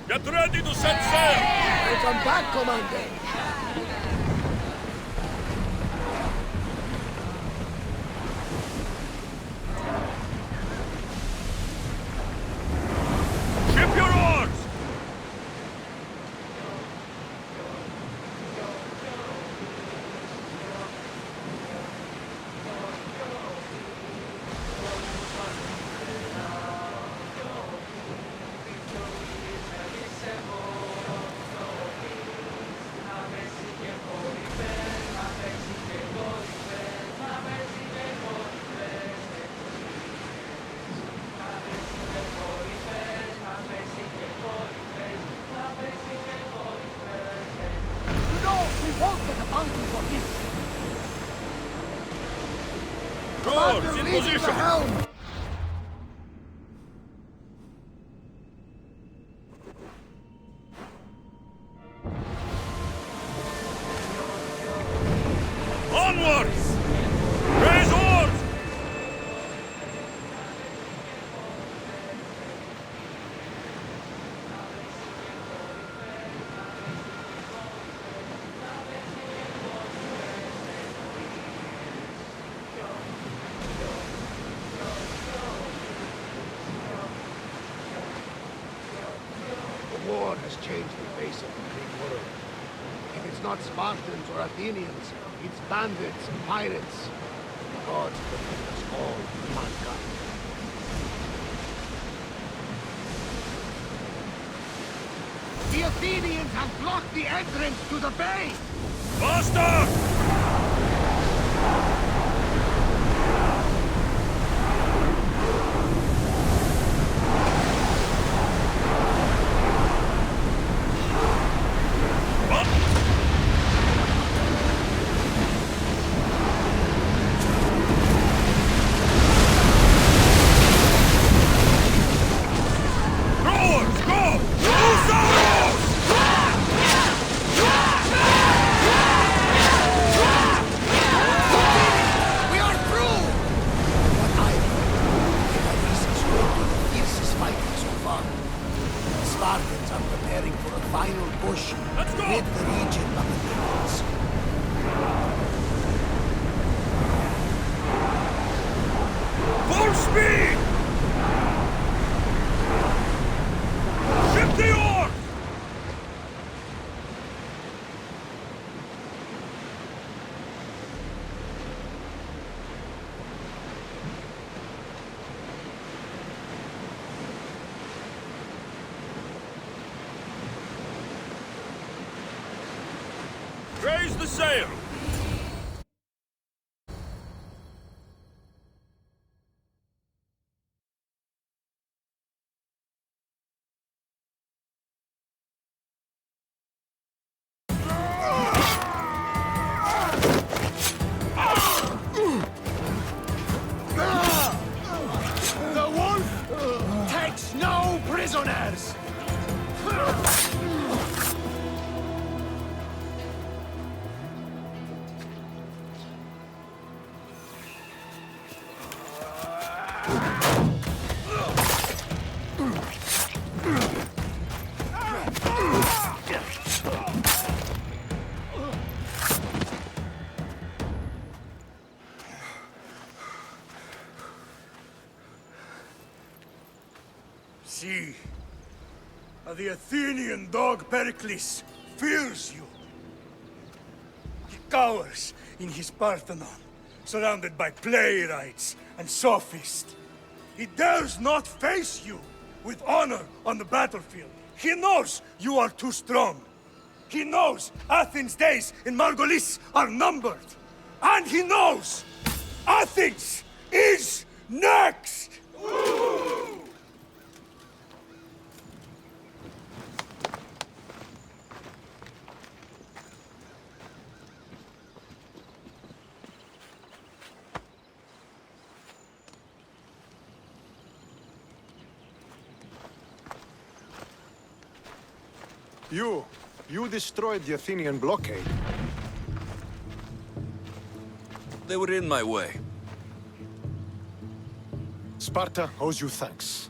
Get ready to set sail! Welcome back, Commander. Ship your oars! won't get a bounty for this. Guards, in position! Helm! Onwards! Raise oars! The war has changed the face of the Greek world. If it's not Spartans or Athenians, it's bandits and pirates. The gods protect us all, mankind. The Athenians have blocked the entrance to the bay! Faster! Spartans are preparing for a final push with the region of the Goths. Full speed! Ship the oar! Raise the sail! The wolf takes no prisoners! See, the Athenian dog Pericles fears you. He cowers in his Parthenon, surrounded by playwrights and sophists. He dares not face you with honor on the battlefield. He knows you are too strong. He knows Athens' days in Margolis are numbered. And he knows Athens is next! You destroyed the Athenian blockade. They were in my way. Sparta owes you thanks.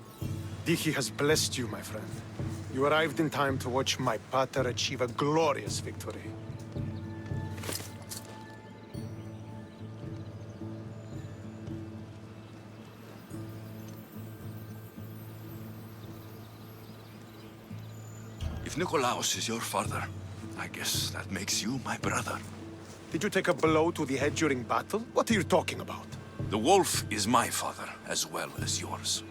Dihi has blessed you, my friend. You arrived in time to watch my pater achieve a glorious victory. If Nikolaos is your father, I guess that makes you my brother. Did you take a blow to the head during battle? What are you talking about? The wolf is my father, as well as yours.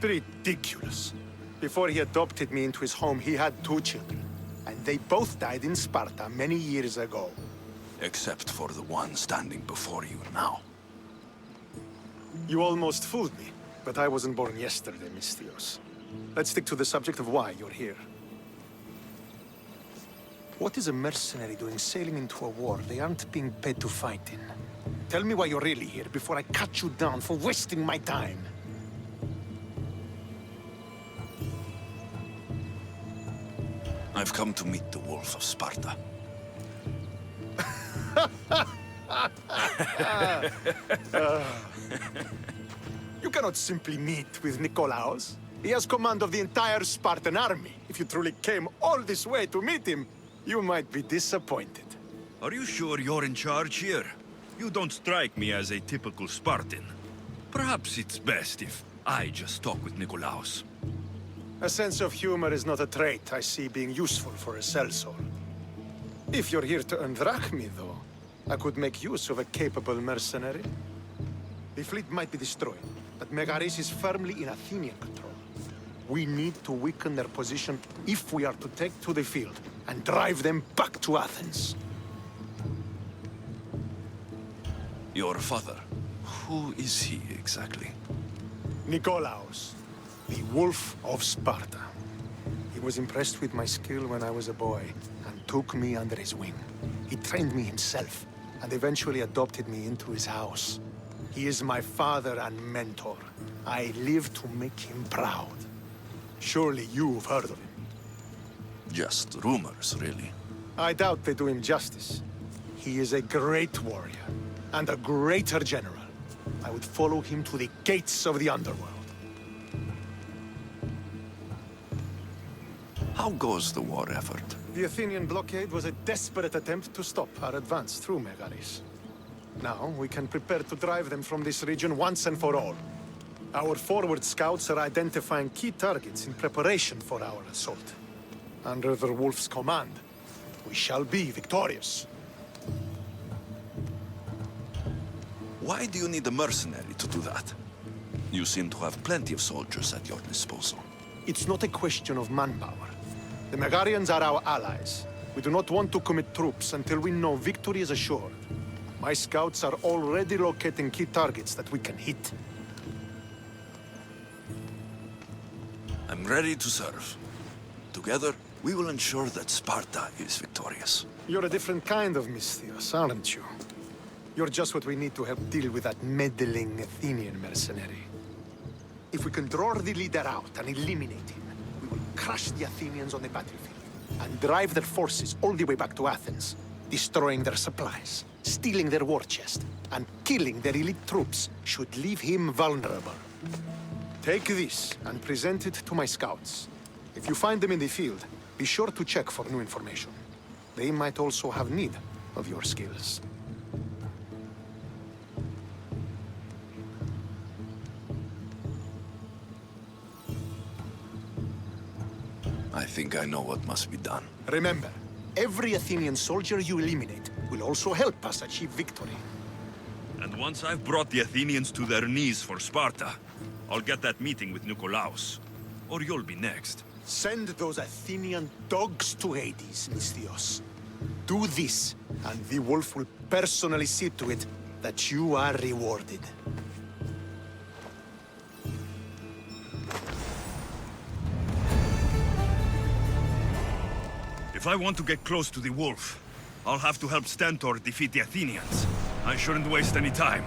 Ridiculous. Before he adopted me into his home, he had 2 children. And they both died in Sparta many years ago. Except for the one standing before you now. You almost fooled me, but I wasn't born yesterday, Mystios. Let's stick to the subject of why you're here. What is a mercenary doing sailing into a war they aren't being paid to fight in? Tell me why you're really here before I cut you down for wasting my time. I've come to meet the Wolf of Sparta. You cannot simply meet with Nikolaos. He has command of the entire Spartan army. If you truly came all this way to meet him, you might be disappointed. Are you sure you're in charge here? You don't strike me as a typical Spartan. Perhaps it's best if I just talk with Nikolaos. A sense of humor is not a trait I see being useful for a sellsword. If you're here to earn drachmi, though, I could make use of a capable mercenary. The fleet might be destroyed, but Megaris is firmly in Athenian control. We need to weaken their position if we are to take to the field and drive them back to Athens. Your father, who is he exactly? Nikolaos, the Wolf of Sparta. He was impressed with my skill when I was a boy and took me under his wing. He trained me himself and eventually adopted me into his house. He is my father and mentor. I live to make him proud. Surely you've heard of him. Just rumors, really. I doubt they do him justice. He is a great warrior and a greater general. I would follow him to the gates of the underworld. How goes the war effort? The Athenian blockade was a desperate attempt to stop our advance through Megaris. Now, we can prepare to drive them from this region once and for all. Our forward scouts are identifying key targets in preparation for our assault. Under the Wolf's command, we shall be victorious. Why do you need a mercenary to do that? You seem to have plenty of soldiers at your disposal. It's not a question of manpower. The Megarians are our allies. We do not want to commit troops until we know victory is assured. My scouts are already locating key targets that we can hit. I'm ready to serve. Together, we will ensure that Sparta is victorious. You're a different kind of Misthios, aren't you? You're just what we need to help deal with that meddling Athenian mercenary. If we can draw the leader out and eliminate him, we will crush the Athenians on the battlefield and drive their forces all the way back to Athens, destroying their supplies, stealing their war chest, and killing their elite troops should leave him vulnerable. Take this and present it to my scouts. If you find them in the field, be sure to check for new information. They might also have need of your skills. I think I know what must be done. Remember, every Athenian soldier you eliminate will also help us achieve victory. And once I've brought the Athenians to their knees for Sparta, I'll get that meeting with Nikolaos. Or you'll be next. Send those Athenian dogs to Hades, Misthios. Do this, and the Wolf will personally see to it that you are rewarded. If I want to get close to the Wolf, I'll have to help Stentor defeat the Athenians. I shouldn't waste any time.